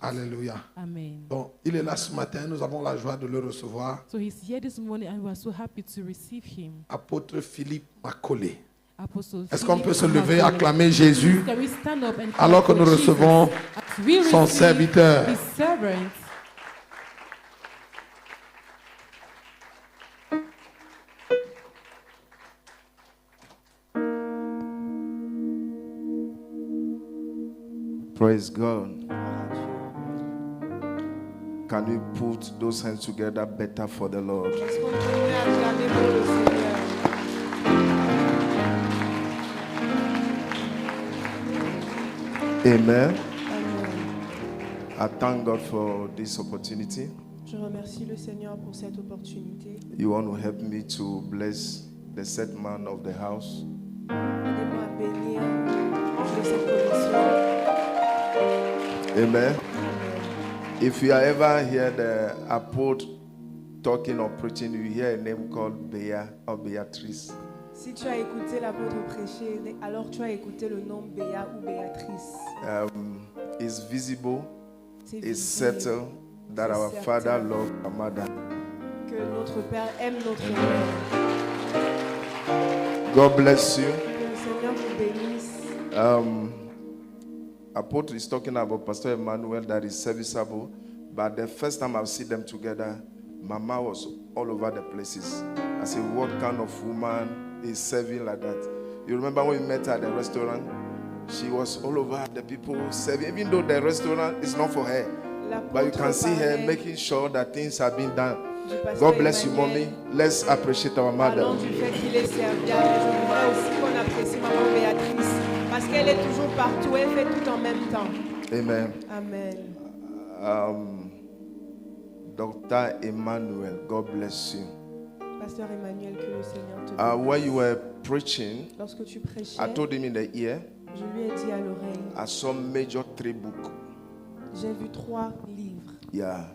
Alléluia. Amen. Donc, il est là ce matin, nous avons la joie de le recevoir. So he's here this morning and we are so happy to receive him. Apôtre Philippe Macaulay. Apostle Est-ce qu'on Philip peut se lever et Macaulay. acclamer Jésus Can we stand up and clap alors que for nous Jesus recevons as we son receive serviteur? his servant? Praise God. Can we put those hands together better for the Lord? Est-ce qu'on peut acclamer pour le Seigneur? Amen. Amen. I thank God for this opportunity. Je remercie le Seigneur pour cette opportunité. You want to help me to bless the set man of the house? Aidez-moi à bénir de cette commission. Amen. Amen. If you are ever hear the apôtre talking or preaching, you hear a name called Bea or Beatrice. Si tu as écouté l'apôtre prêcher, alors tu as écouté le nom Béa ou Béatrice. It's visible, C'est it's visible settled that our C'est father certain. loves our mother. que notre Père aime notre mère. God bless you. Que le Seigneur vous bénisse. Apôtre is talking about Pastor Emmanuel that is serviceable, but the first time I've seen them together, Mama was all over the places. I said, what kind of woman is serving like that? You remember when we met her at the restaurant? She was all over the people serving, even though the restaurant is not for her. But you can see her making sure that things have been done. God bless you, mommy. Let's appreciate our mother. Parlons du fait qu'il est serviable. Je voudrais aussi qu'on apprécie maman Béatrice parce qu'elle est toujours partout, elle fait tout en même temps. Amen. Amen. Dr. Emmanuel, God bless you. Pasteur Emmanuel, que le Seigneur te bénisse. When you were preaching, Lorsque tu prêchais, I told him in the ear, je lui ai dit à l'oreille, I saw major 3 books. j'ai vu 3 livres. Yeah.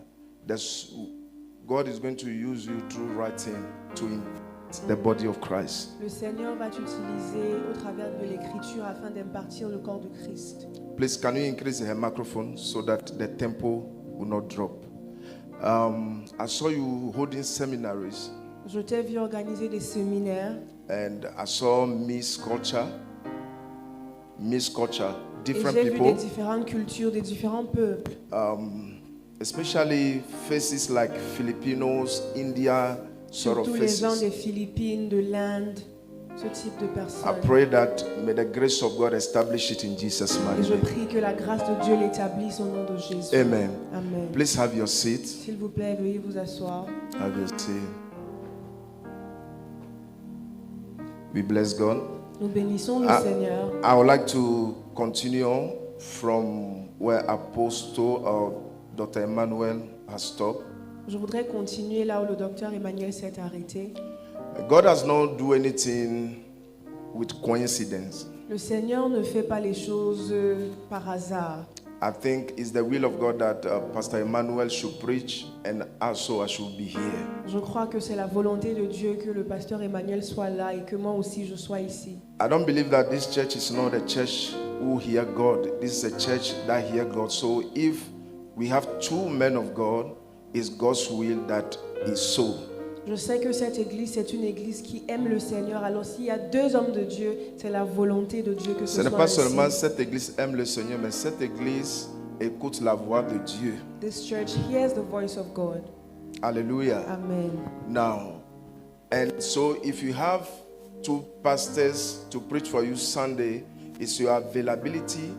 God is going to use you through writing to impact the body of Christ. Le Seigneur va t'utiliser au travers de l'écriture afin d'impartir le corps de Christ. Please, can you increase her microphone so that the tempo will not drop? I saw you holding seminaries, Je t'ai vu organiser des séminaires and I saw Miss Culture, et different j'ai vu des people, différentes cultures, des différents peuples. especially faces like Filipinos, India, sort of Surtout les gens faces. des Philippines, de l'Inde, ce type de I personnes. pray that may the grace of God establish it in Jesus' Et mighty je name. prie que la grâce de Dieu l'établisse au nom de Jésus. Amen. Amen. Please have your seat. S'il vous plaît, veuillez vous asseoir. Have your seat. We bless God. Nous bénissons le Ah. Seigneur. I would like to continue from where Apostle or Dr. Emmanuel has stopped. Je voudrais continuer là où le docteur Emmanuel s'est arrêté. God has not do anything with coincidence. Le Seigneur ne fait pas les choses par hasard. I think it's the will of God that Pastor Emmanuel should preach and also I should be here. Je crois que c'est la volonté de Dieu que le pasteur Emmanuel soit là et que moi aussi je sois ici. I don't believe that this church is not a church who hear God. This is a church that hear God. So if we have 2 men of God, it's God's will that is so. Je sais que cette église, c'est une église qui aime le Seigneur. Alors s'il y a 2 hommes de Dieu, c'est la volonté de Dieu que Ce ce n'est soit pas ainsi. seulement cette église aime le Seigneur, mais cette église écoute la voix de Dieu. This church hears the voice of God. Hallelujah. Amen. Now, and so if you have 2 pastors to preach for you Sunday, it's your availability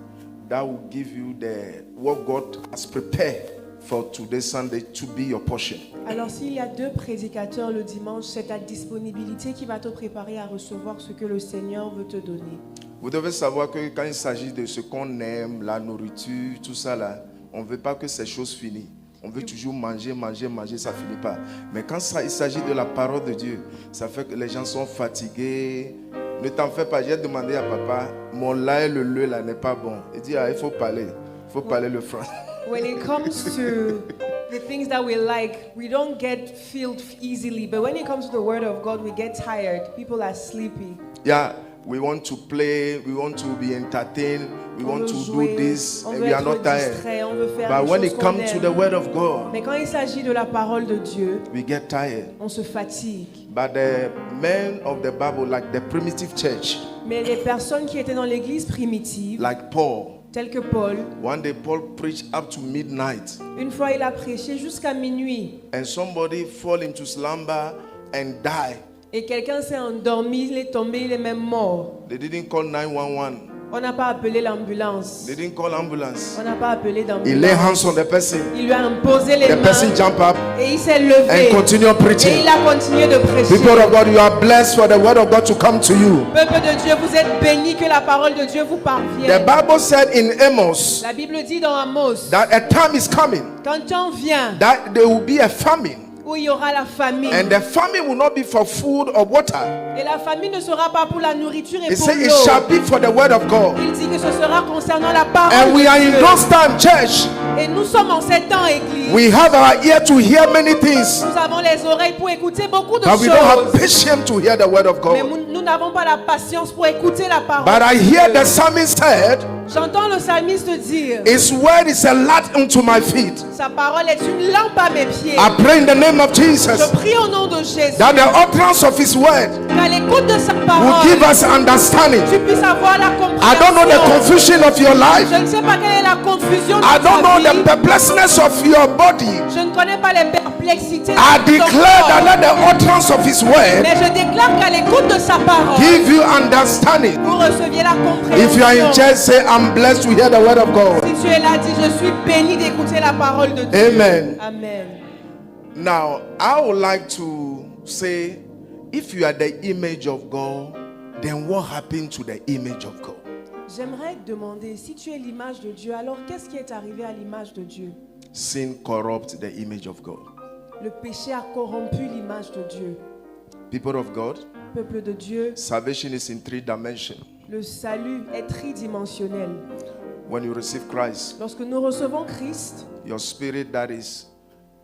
that will give you the what God has prepared for today Sunday to be your portion. Alors s'il y a 2 prédicateurs le dimanche, c'est ta disponibilité qui va te préparer à recevoir ce que le Seigneur veut te donner. Vous devez savoir que quand il s'agit de ce qu'on aime, la nourriture, tout ça là, on ne veut pas que ces choses finissent. On veut toujours manger, manger, manger, ça ne finit pas. Mais quand il s'agit de la parole de Dieu, ça fait que les gens sont fatigués. Ne t'en fais pas, j'ai demandé à papa, mon lait, le lait là n'est pas bon. Il dit, il faut parler le français. When it comes to the things that we like, we don't get filled easily. But when it comes to the word of God, we get tired. People are sleepy. Yeah, we want to play, we want to be entertained, we On want veut to jouer, do this, on and veut we are être not tired. distrait, on veut faire But des when choses it qu'on comes to aime. the word of God, Mais quand il s'agit de la parole de Dieu, we get tired. on se fatigue. But the men of the Bible, like the primitive church, Mais les personnes qui étaient dans l'église primitive, like Paul, telles que Paul, one day Paul preached up to midnight, une fois il a prêché jusqu'à minuit and somebody fall into slumber and die. et quelqu'un s'est endormi, il est tombé, il est même mort. They didn't call 911. On n'a pas appelé l'ambulance. They didn't call ambulance. On n'a pas appelé He lay d'ambulance. hands on the person. Il lui a imposé les The mains person jump up et il s'est levé and continue et preaching. il a continué de prêcher. People of God, you are blessed for the word of God to come to you. Peuple de Dieu, vous êtes bénis, que la parole de Dieu vous The parvienne. Bible said in Amos La Bible dit dans Amos, that a time is coming quand temps vient that there will be a famine, où il y aura la famine, and the famine will not be for food or water. et la famine ne sera pas pour la nourriture et It pour says it l'eau. shall be for the word of God. Il dit que ce sera concernant la parole And we de are in Dieu. those times, church. Et nous sommes en ces temps, Église. We have our ear to hear many things, Nous avons les oreilles pour écouter beaucoup de but we don't have choses. patience to hear the word of Mais God. nous n'avons pas la patience pour écouter la parole. But I de hear Dieu. the psalmist said, J'entends le psalmiste dire, His word is a light unto my feet. sa parole est une lampe à mes pieds. I pray in the name of Jesus Je prie au nom de Jésus that the utterance of His word qu'à l'écoute de sa will parole, give us understanding. tu puisses avoir la I don't know the compréhension. confusion of your life. Je ne sais pas quelle est la confusion de I don't know ta vie. the perplexness of your body. Je ne connais pas les perplexités I de ton declare that corps. let the utterance of His word Mais je déclare qu'à l'écoute de sa parole, give you understanding. vous receviez la If you are in compréhension. church, say, I'm blessed to hear the word of God. Si tu es là, dis, je suis béni d'écouter la parole de Dieu. Amen. Amen. Now, I would like to say, if you are the image of God, then what happened to the image of God? J'aimerais te demander, si tu es l'image de Dieu, alors qu'est-ce qui est arrivé à l'image de Dieu? Sin corrupts the image of God. Le péché a corrompu l'image de Dieu. People of God, Peuple de Dieu, salvation is in 3 dimensions. le salut est tridimensionnel. When you receive Christ, Lorsque nous recevons Christ, your spirit that is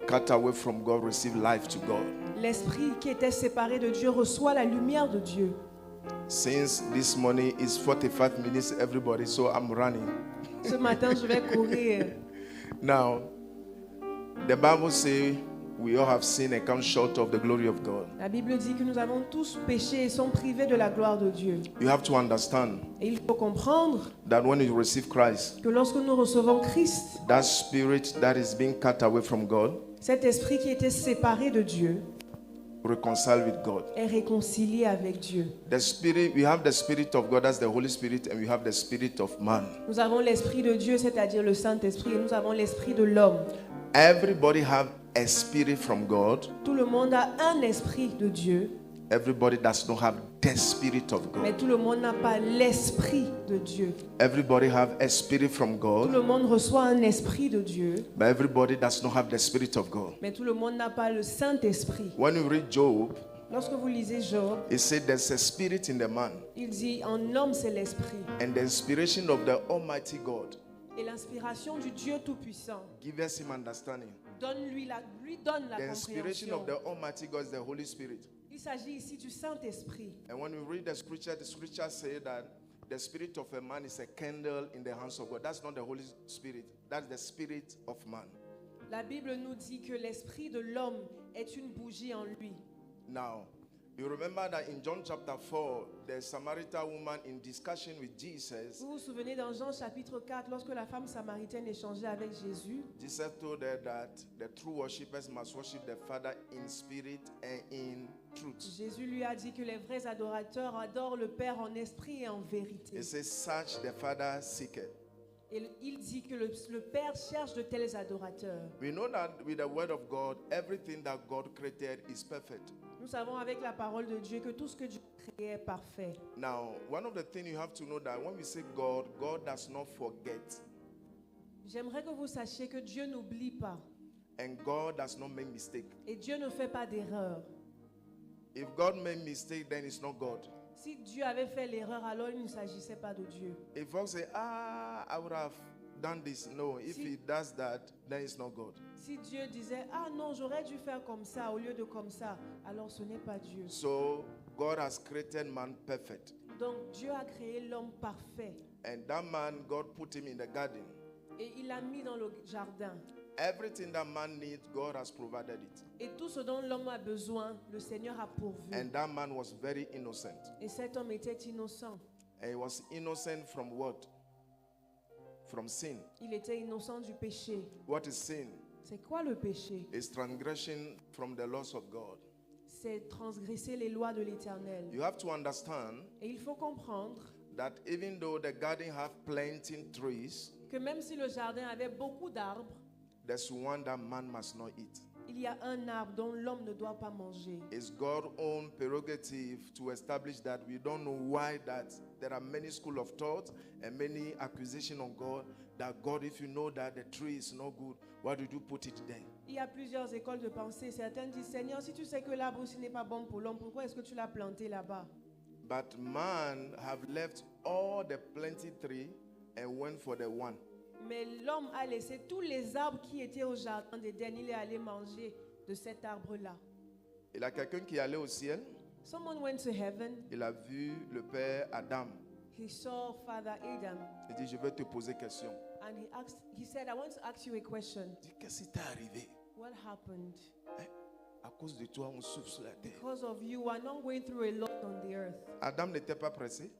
cut away from God receive life to God. l'esprit qui était séparé de Dieu reçoit la lumière de Dieu. Since this morning is 45 minutes, everybody, so I'm running. Ce matin, je vais courir. Now, the Bible says we all have sinned and come short of the glory of God. La Bible dit que nous avons tous péché et sont privés de la gloire de Dieu. You have to understand Et il faut comprendre that when you receive Christ, que lorsque nous recevons Christ, that spirit that is being cut away from God cet esprit qui était séparé de Dieu reconcile with God. est réconcilié avec Dieu. The spirit, we have the spirit of God, that's the Holy Spirit, and we have the spirit of man. Nous avons l'esprit de Dieu, c'est-à-dire le Saint-Esprit, et nous avons l'esprit de l'homme. Everybody have a spirit from God. Tout le monde a un esprit de Dieu, Everybody does not have the spirit of mais God. tout le monde n'a pas l'esprit de Dieu. Everybody have a spirit from Tout God, le monde reçoit un esprit de Dieu, but everybody does not have the spirit of God. mais tout le monde n'a pas le Saint-Esprit. When you read Job, Lorsque vous lisez Job, it said there's a spirit in the man, il dit en homme c'est l'esprit. and the inspiration of the Almighty God Et l'inspiration du Dieu Tout-Puissant gives us him understanding. lui donne la The inspiration compréhension. of the Almighty God is the Holy Spirit. Il s'agit ici du Saint-Esprit. And when we read the scripture say that the spirit of a man is a candle in the hands of God. That's not the Holy Spirit. That's the spirit of man. La Bible nous dit que l'esprit de l'homme est une bougie en lui. Now, you remember that in John chapter 4, the Samaritan woman in discussion with Jesus, Vous vous souvenez dans Jean chapitre 4, lorsque la femme samaritaine échangeait avec Jésus, Jesus told her that the true worshippers must worship the Father in spirit and in truth. Jésus lui a dit que les vrais adorateurs adorent le Père en esprit et en vérité. It says, search the Father seeketh. Et il dit que le Père cherche de tels adorateurs. We know that with the word of God, everything that God created is perfect. Nous savons avec la parole de Dieu que tout ce que Dieu a créé est parfait. Now, one of the things you have to know that when we say God, God does not forget. J'aimerais que vous sachiez que Dieu n'oublie pas. And God does not make mistake. Et Dieu ne fait pas d'erreur. If God made mistake, then it's not God. Si Dieu avait fait l'erreur, alors il ne s'agissait pas de Dieu. If folks say, I would have done this. No, if he does that, then it's not God. Si Dieu disait, ah non, j'aurais dû faire comme ça au lieu de comme ça, alors ce n'est pas Dieu. So God has created man perfect. Donc Dieu a créé l'homme parfait And that man, God put him in the garden. et il l'a mis dans le jardin. Everything that man needs, God has provided it. Et tout ce dont l'homme a besoin, le Seigneur a pourvu. And that man was very innocent. Et cet homme était innocent. And he was innocent from what? From sin. Il était innocent du péché. What is sin? C'est quoi le péché? It's transgression from the laws of God. C'est transgresser les lois de l'Éternel. You have to understand Et il faut comprendre that even though the garden have planting trees, que même si le jardin avait beaucoup d'arbres, there's one that man must not eat. il y a un arbre dont l'homme ne doit pas manger. It's God's own prerogative to establish that. We don't know why that there are many school of thought and many accusations on God. That God, if you know that the tree is not good, why did you put it there? Il y a plusieurs écoles de pensée. Certains disent, Seigneur, si tu sais que l'arbre aussi n'est pas bon pour l'homme, pourquoi est-ce que tu l'as planté là-bas? But man have left all the plenty tree and went for the one. Mais l'homme a laissé tous les arbres qui étaient au jardin d'Éden. Il est allé manger de cet arbre-là. Il y a quelqu'un qui est allé au ciel. Someone went to heaven. Il a vu le père Adam. He saw Father Adam. Il dit, je vais te poser question. And he said, I want to ask you a question. Il dit, qu'est-ce qui t'est arrivé? What happened? Hein? À cause de toi, on souffre sur la terre. Because of you, we are not going through a lot on the earth. Adam n'était pas pressé.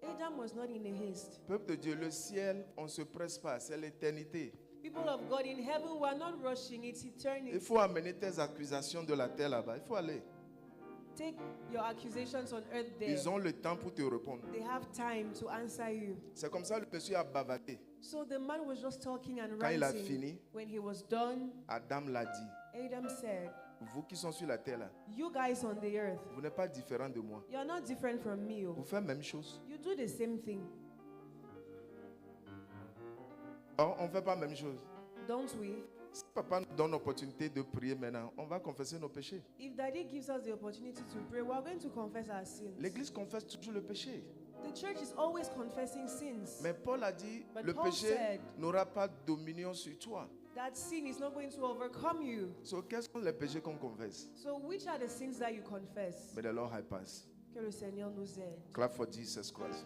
Adam was not in a haste. Peuple de Dieu, le ciel, on ne se presse pas, c'est l'éternité. People of God in heaven, we are not rushing. It's Il eternity. faut amener tes accusations de la terre là-bas. Il faut aller. Take your accusations on earth there. Ils ont le temps pour te répondre. They have time to answer you. C'est comme ça que le monsieur a bavardé. So the man was just talking and Quand il a ranting. fini, When he was done, Adam l'a dit. Adam said, Vous qui sont sur la terre là, you guys on the earth, vous n'êtes pas différents de moi. you are not different from me. Vous faites la même chose. You do the same thing. Or, on ne fait pas la même chose. Don't we? Si papa nous donne l'opportunité de prier maintenant, on va confesser nos péchés. If Daddy gives us the opportunity to pray, we are going to confess our sins. L'église confesse toujours le péché. The church is always confessing sins. Mais Paul a dit, But le Paul péché said- n'aura pas de dominion sur toi. That sin is not going to overcome you. So, quels sont les péchés qu'on confesse? So which are the sins that you confess? May the Lord help us. Que le Seigneur nous aide. Clap for Jesus Christ.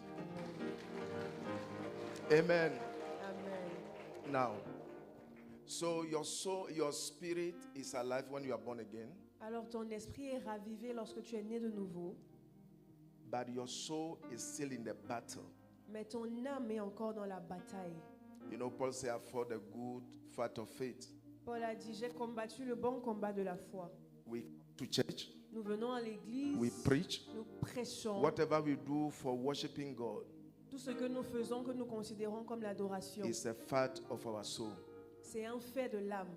Amen. Amen. Now, so your soul, your spirit is alive when you are born again, Alors ton esprit est ravivé lorsque tu es né de nouveau, but your soul is still in the battle. mais ton âme est encore dans la bataille. You know, Paul said, I fought the good fight of faith. Paul a dit, j'ai combattu le bon combat de la foi. We come to church, Nous venons à l'église, we preach. nous prêchons. Whatever we do for worshiping God Tout ce que nous faisons, que nous considérons comme l'adoration, is a fight of our soul. c'est un fait de l'âme.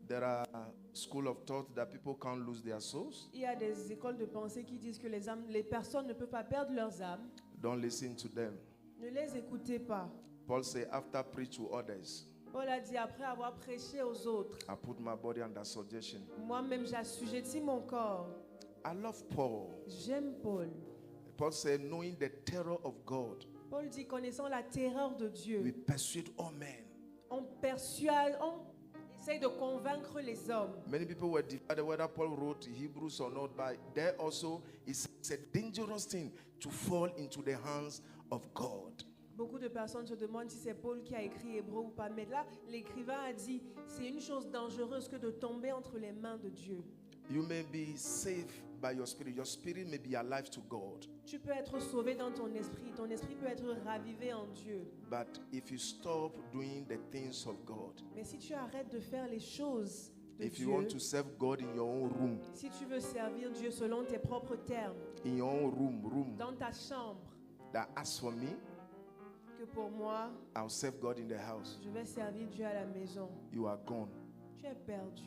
There are school of thought that people can't lose their souls. Il y a des écoles de pensée qui disent que les personnes ne peuvent pas perdre leurs âmes. Don't listen to them. Ne les écoutez pas. Paul said, after preach to others, Paul a dit, après avoir prêché aux autres, I put my body under subjection. moi-même j'assujettis mon corps. I love Paul. J'aime Paul. Paul said, knowing the terror of God, Paul dit, connaissant la terreur de we Dieu, persuade all men. on persuade, on essaye de convaincre les hommes. Many people were divided whether Paul wrote Hebrews or not, but there also it's a dangerous thing to fall into the hands of God. Beaucoup de personnes se demandent si c'est Paul qui a écrit Hébreu ou pas. Mais là, l'écrivain a dit, c'est une chose dangereuse que de tomber entre les mains de Dieu. You may be saved by your spirit. Your spirit may be alive to God. Tu peux être sauvé dans ton esprit peut être ravivé en Dieu. But if you stop doing the things of God, Mais si tu arrêtes de faire les choses de if Dieu, you want to serve God in your own room, si tu veux servir Dieu selon tes propres termes, in your own room, dans ta chambre, that as for me, que pour moi, I'll serve God in the house. je vais servir Dieu à la maison, You are gone. tu es perdu.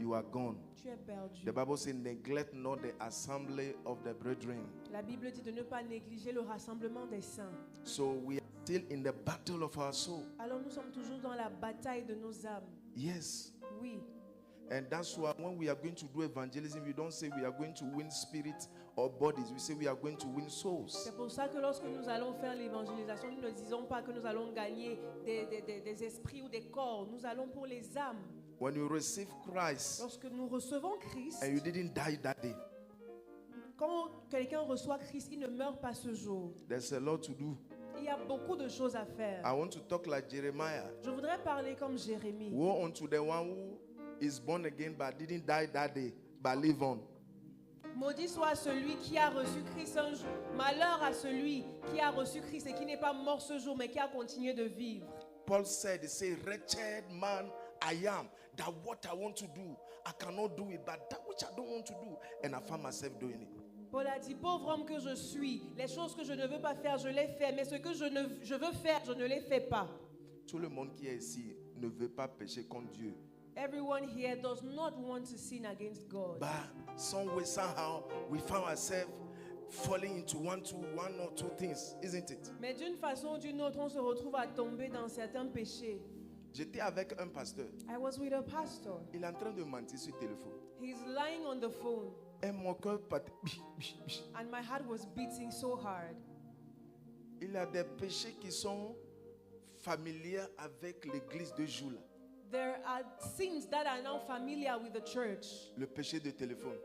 You are gone. Tu es perdu. The Bible says, neglect not the assembly of the brethren. La Bible dit de ne pas négliger le rassemblement des saints. So we are still in the battle of our soul. Alors nous sommes toujours dans la bataille de nos âmes. Yes. Oui. And that's why when we are going to do evangelism, we don't say we are going to win spirits or bodies. We say we are going to win souls. C'est pour ça que lorsque nous allons faire l'évangélisation, nous ne disons pas que nous allons gagner des esprits ou des corps. Nous allons pour les âmes. When you receive Christ Lorsque nous recevons Christ and you didn't die that day, quand quelqu'un reçoit Christ, il ne meurt pas ce jour. There's a lot to do. Il y a beaucoup de choses à faire. I want to talk like Jeremiah. Je voudrais parler comme Jérémie. Woe unto the one who is born again but didn't die that day, but live on. Maudit soit celui qui a reçu Christ un jour. Malheur à celui qui a reçu Christ et qui n'est pas mort ce jour, mais qui a continué de vivre. Paul said, he said, wretched man I am, that what I want to do, I cannot do it, but that which I don't want to do, and I find myself doing it. Paul a dit, pauvre homme que je suis, les choses que je ne veux pas faire, je les fais, mais ce que je veux faire, je ne les fais pas. Tout le monde qui est ici ne veut pas pécher contre Dieu. Everyone here does not want to sin against God. But some way, somehow, we found ourselves falling into one or two things, isn't it? Mais d'une façon ou d'une autre, on se retrouve à tomber dans certains péchés. J'étais avec un pasteur. I was with a pastor. Il est en train de mentir sur le téléphone. He's lying on the phone, Et mon cœur battait. and my heart was beating so hard. Il y a des péchés qui sont familiers avec l'église de jour là. There are sins that are now familiar with the church. Le péché de téléphone.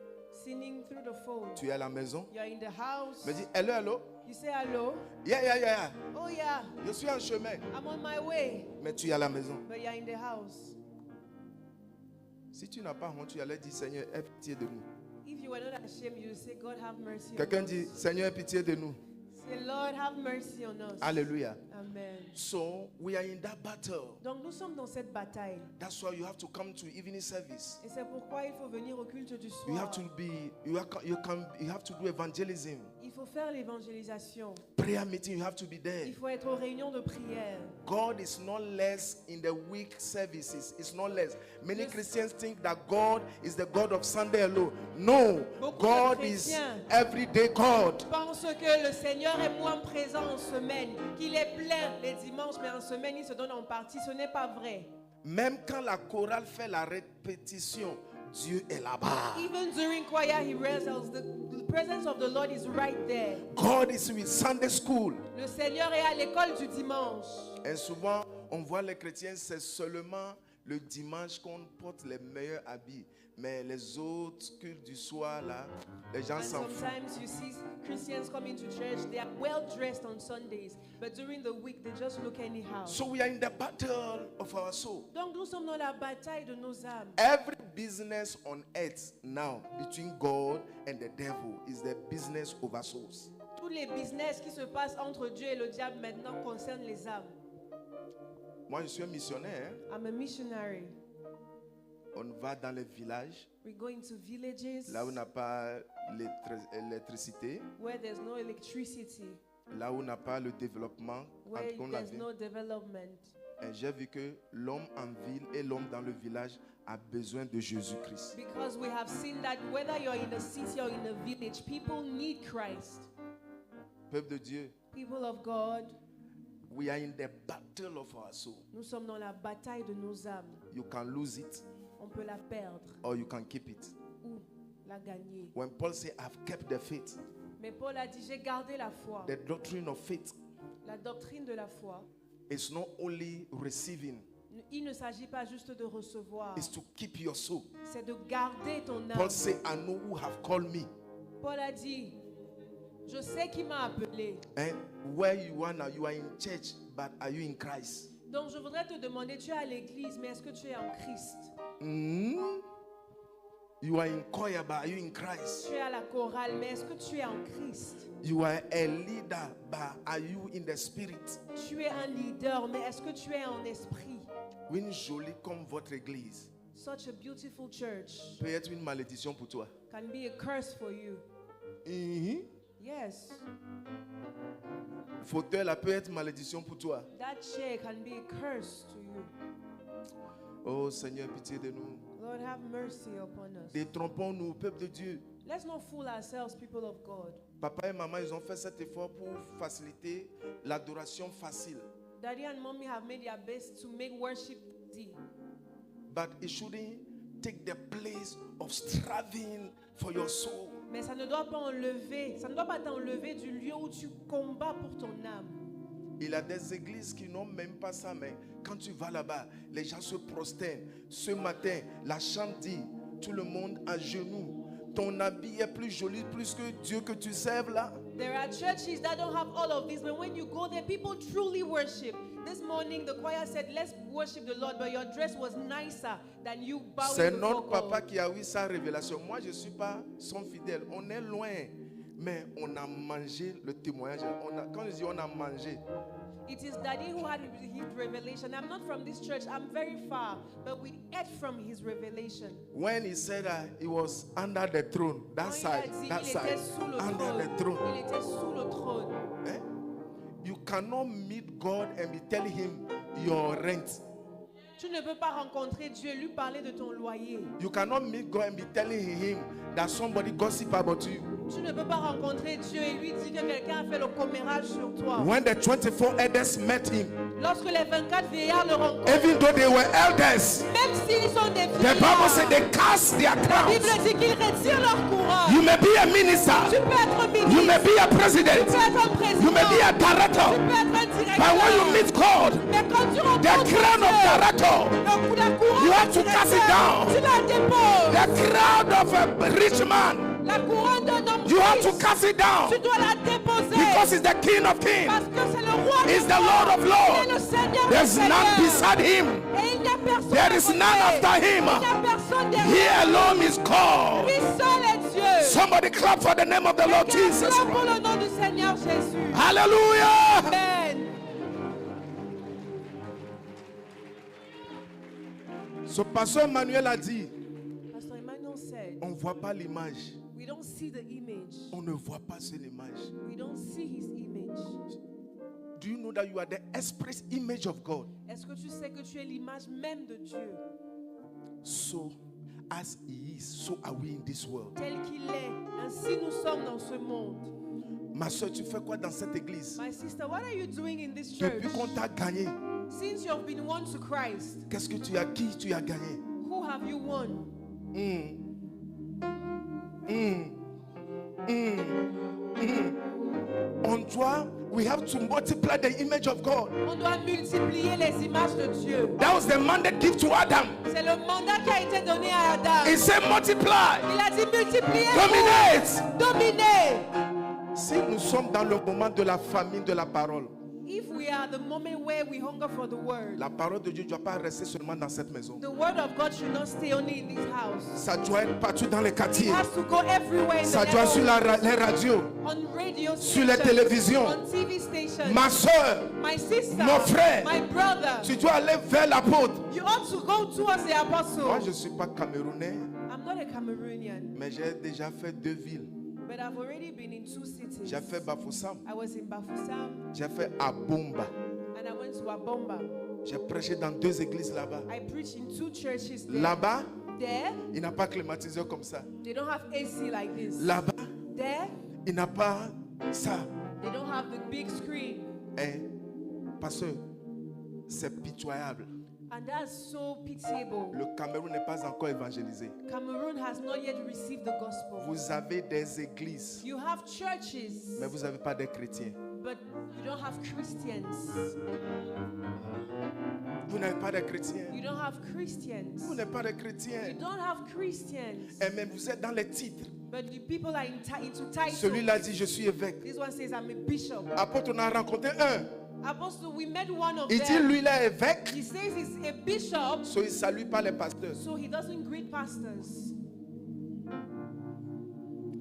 Sinning through the phone. Tu es à la maison. You're in the house. Me dis, hello, hello. You say hello. Yeah. Oh yeah, Je suis en chemin. I'm on my way. Mais tu es à la maison. But you're in the house. Si tu n'as pas honte, tu allais dire, Seigneur, aie pitié de nous. If you were not ashamed, you would say, God have mercy on Quelqu'un us. dit, Seigneur, aie pitié de nous. Say, Lord have mercy on us. Alléluia. Amen. So, we are in that battle. Donc nous sommes dans cette bataille. That's why you have to come to evening service. Et c'est pourquoi il faut venir au culte du You soir. have to be, you have to do evangelism. Il faut faire l'évangélisation. Prayer meeting, you have to be Il there. faut être aux réunions de prière. God is not less in the week services. It's not less. Many Christians think that God is the God of Sunday alone. No, Beaucoup de God is chrétiens everyday God. Pense que le Seigneur est moins présent en semaine, qu'il est plein les dimanches, mais en semaine il se donne en partie. Ce n'est pas vrai. Même quand la chorale fait la répétition, Dieu est là-bas. Even during choir he rehearsals, the presence of the Lord is right there. God is with Sunday school. Le Seigneur est à l'école du dimanche. Et souvent, on voit les chrétiens, c'est seulement le dimanche qu'on porte les meilleurs habits. Mais les autres cultes du soir, là, les gens And s'en foutent. sometimes you see Christians coming to church, they are well dressed on Sundays, but during the week they just look anyhow. So we are in the battle of our soul. Donc nous sommes dans la bataille de nos âmes. Every business on earth now between God and the devil is the business of our souls. Tous les business qui se passent entre Dieu et le diable maintenant concernent les âmes. Moi, je suis un missionnaire. Hein. I'm a missionary. On va dans les villages, We go into villages là où on n'a pas l'électricité, where there's no electricity, là où on n'a pas le développement where comme la there's ville. no development. Et j'ai vu que l'homme en ville et l'homme dans le village a besoin de Jésus-Christ. Because we have seen that whether you're in a city or in a village, people need Christ. Peuple de Dieu, People of God, we are in the battle of our soul. nous sommes dans la bataille de nos âmes. You can lose it On peut la perdre or you can keep it. ou la gagner. When Paul said, I've kept the faith, Mais Paul a dit, j'ai gardé la foi. the doctrine of faith La doctrine de la foi, is not only receiving, il ne s'agit pas juste de recevoir, it's to keep your soul. c'est de garder ton âme. Paul said, I know who have called me. Paul a dit, je sais qui m'a appelé. And where you are now, you are in church, but are you in Christ? Donc je voudrais te demander, tu es à l'église, mais est-ce que tu es en Christ? You are in choir, but are you in Christ? Tu es à la chorale, mais est-ce que tu es en Christ? You are a leader, but are you in the spirit? Tu es un leader, mais est-ce que tu es en esprit? Une jolie comme votre église Such a beautiful church peut être une malédiction pour toi. can be a curse for you. Yes, Fauteuil là peut être malédiction pour toi. that chair can be a curse to you. Oh Seigneur, pitié de nous. Lord, have mercy upon us. Détrompons-nous, peuple de Dieu. Let's not fool ourselves, people of God. Papa et maman, ils ont fait cet effort pour faciliter l'adoration facile. Daddy and mommy have made their best to make worship easy. But it shouldn't take the place of striving for your soul. Mais ça ne doit pas t'enlever du lieu où tu combats pour ton âme. Il y a des églises qui n'ont même pas ça, mais quand tu vas là-bas, les gens se prosternent. Ce matin, la chante dit, tout le monde à genoux. ton habit est plus joli, plus que Dieu que tu serves là. There are churches that don't have all of this, but when you go there, people truly worship. This morning, the choir said, let's worship the Lord, but your dress was nicer than you bowing C'est before notre papa God. qui a eu sa révélation. Moi, je ne suis pas son fidèle. On est loin, mais on a mangé le témoignage. Quand je dis on a mangé, It is Daddy who had his revelation. I'm not from this church. I'm very far, but we ate from his revelation. when he said that he was under the throne, that Quand il side, a dit, that il side, était sous le under trône. the throne. Il était sous le trône. Eh? You cannot meet God and be telling him your rent. Tu ne peux pas rencontrer Dieu et lui parler de ton loyer. You cannot meet God and be telling him that somebody gossip about you. Tu ne peux pas rencontrer Dieu et lui dire que quelqu'un a fait le commérage sur toi. When the 24 elders met him, Lorsque les 24 vieillards le rencontrent, even though they were elders, même s'ils sont des the Bible said vieillards, they cast their la Bible crowns. dit qu'ils retirent leur couronne. You may be a Tu minister, peux être you may ministre, be a tu president, peux être un président, you may be a tu director, peux être un but when you directeur. meet God, Mais quand tu the rencontres crown of Dieu, director, la couronne you de have to cast it directeur, down. tu la déposes. The crown of a rich man, La couronne d'un homme you have to riche, cast it down tu dois la déposer. because he's the King of Parce Kings, que c'est le roi he's des the Lord of rois. Il est Lords. le Seigneur des There's none seigneurs. beside him. Et il n'y a personne There à is côté. none after him. Il n'y a personne He derrière. alone is called. Lui seul est Dieu. Somebody clap for the name of the Lord Quelqu'un Jesus clame pour Christ. le nom du Seigneur Jésus. Hallelujah. Amen. Ce pasteur Emmanuel a dit, Pastor Emmanuel said, on ne voit pas l'image. we don't see the image. On ne voit pas sur l'image. We don't see his image. Do you know that you are the express image of God? Est-ce que tu sais que tu es l'image même de Dieu? So as he is, so are we in this world. Tel qu'il est, ainsi nous sommes dans ce monde. Ma soeur, tu fais quoi dans cette église? My sister, what are you doing in this church? Depuis qu'on t'a gagné, Since you have been won to Christ, qu'est-ce que tu as, qui tu as gagné? who have you won? On doit, we have to multiply the image of God. On doit multiplier les images de Dieu. That was the mandate given to Adam. C'est le mandat qui a été donné à Adam. He said multiply, Il a dit multiplier, dominate. dominer. Si nous sommes dans le moment de la famine de la parole, If we are the moment where we hunger for the word, la parole de Dieu ne doit pas rester seulement dans cette maison. the word of God should not stay only in this house. Ça doit être partout dans les It quartiers. has to go everywhere in Ça the doit sur neighborhood. les radios. On radio Sur les stations, télévisions. on TV stations. Ma soeur, My sister, mon frère, my brother, tu dois aller vers l'apôtre. you ought to go towards the apostle. Moi, je ne suis pas camerounais, I'm not a Cameroonian, mais j'ai déjà fait 2 villes. but I've already been in 2 cities. J'ai fait Bafoussam, I was in Bafoussam j'ai fait Abomba. and I went to Abomba. J'ai prêché dans 2 églises là-bas. I preached in 2 churches there. Là-bas, There, il n'a pas climatisé comme ça. they don't have AC like this. Là-bas, There, il n'a pas ça. they don't have the big screen. Eh, parce que c'est pitoyable. And that's so pitiable. Le Cameroun n'est pas encore évangélisé. Cameroon has not yet received the gospel. Vous avez des églises, You have churches, mais vous n'avez pas des chrétiens. but you don't have Christians. Vous n'avez pas de chrétiens. You don't have Christians. Vous n'avez pas de You chrétiens. don't have Christians. Et même vous êtes dans les titres. But the people are into titles. Celui-là dit je suis évêque. This one says I'm a bishop. Apôtre, on a rencontré un. Apostle, we met one of Il dit them. lui il est évêque. He says he's a bishop, So il ne salue pas les pasteurs. so he doesn't greet pastors.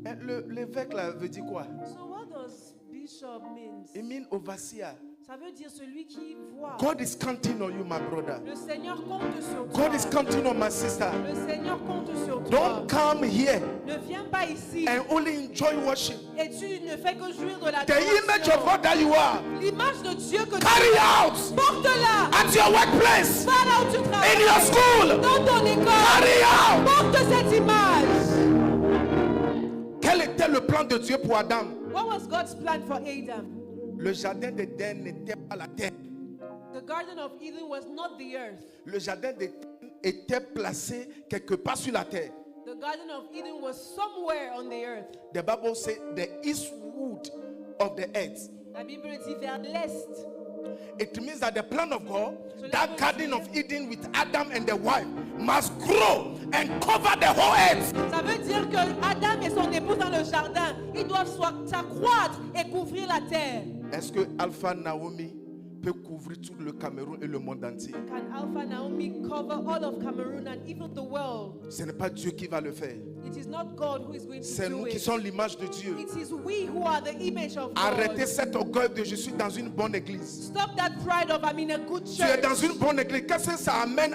Et l'évêque là veut dire quoi? So what does bishop mean? Il mean overseer. Ça veut dire celui qui voit. God is counting on you, my brother. Le Seigneur compte sur toi. God is counting on my sister. Le Seigneur compte sur toi. Don't come here Ne viens pas ici and only enjoy worship. et tu ne fais que jouir de la The image of God that you are, L'image de Dieu que carry tu out porte-la. at your workplace, Va là où tu in travailles. your school. Dans ton école. Carry out. Porte cette image. Quel était le plan de Dieu pour Adam? What was God's plan for Adam? Le jardin d'Éden n'était pas la terre. The Garden of Eden was not the earth. Le jardin d'Éden était placé quelque part sur la terre. The Garden of Eden was somewhere on the earth. The Bible says the eastward of the earth. La Bible dit vers l'est. It means that the plan of God, So that let garden us of Eden with Adam and the wife, must grow and cover the whole earth. Ça veut dire que Adam et son épouse dans le jardin, ils doivent s'accroître et couvrir la terre. Est-ce que Alpha Naomi peut couvrir tout le Cameroun et le monde entier? Can Alpha Naomi cover all of Cameroon and even the world? Ce n'est pas Dieu qui va le faire. It is not God who is going C'est to nous do qui it. sommes l'image de Dieu. It is we who are the image of Arrêtez God. cet orgueil de je suis dans une bonne église. Stop that pride of I'm in a good Tu es dans church. une bonne église. Qu'est-ce que ça amène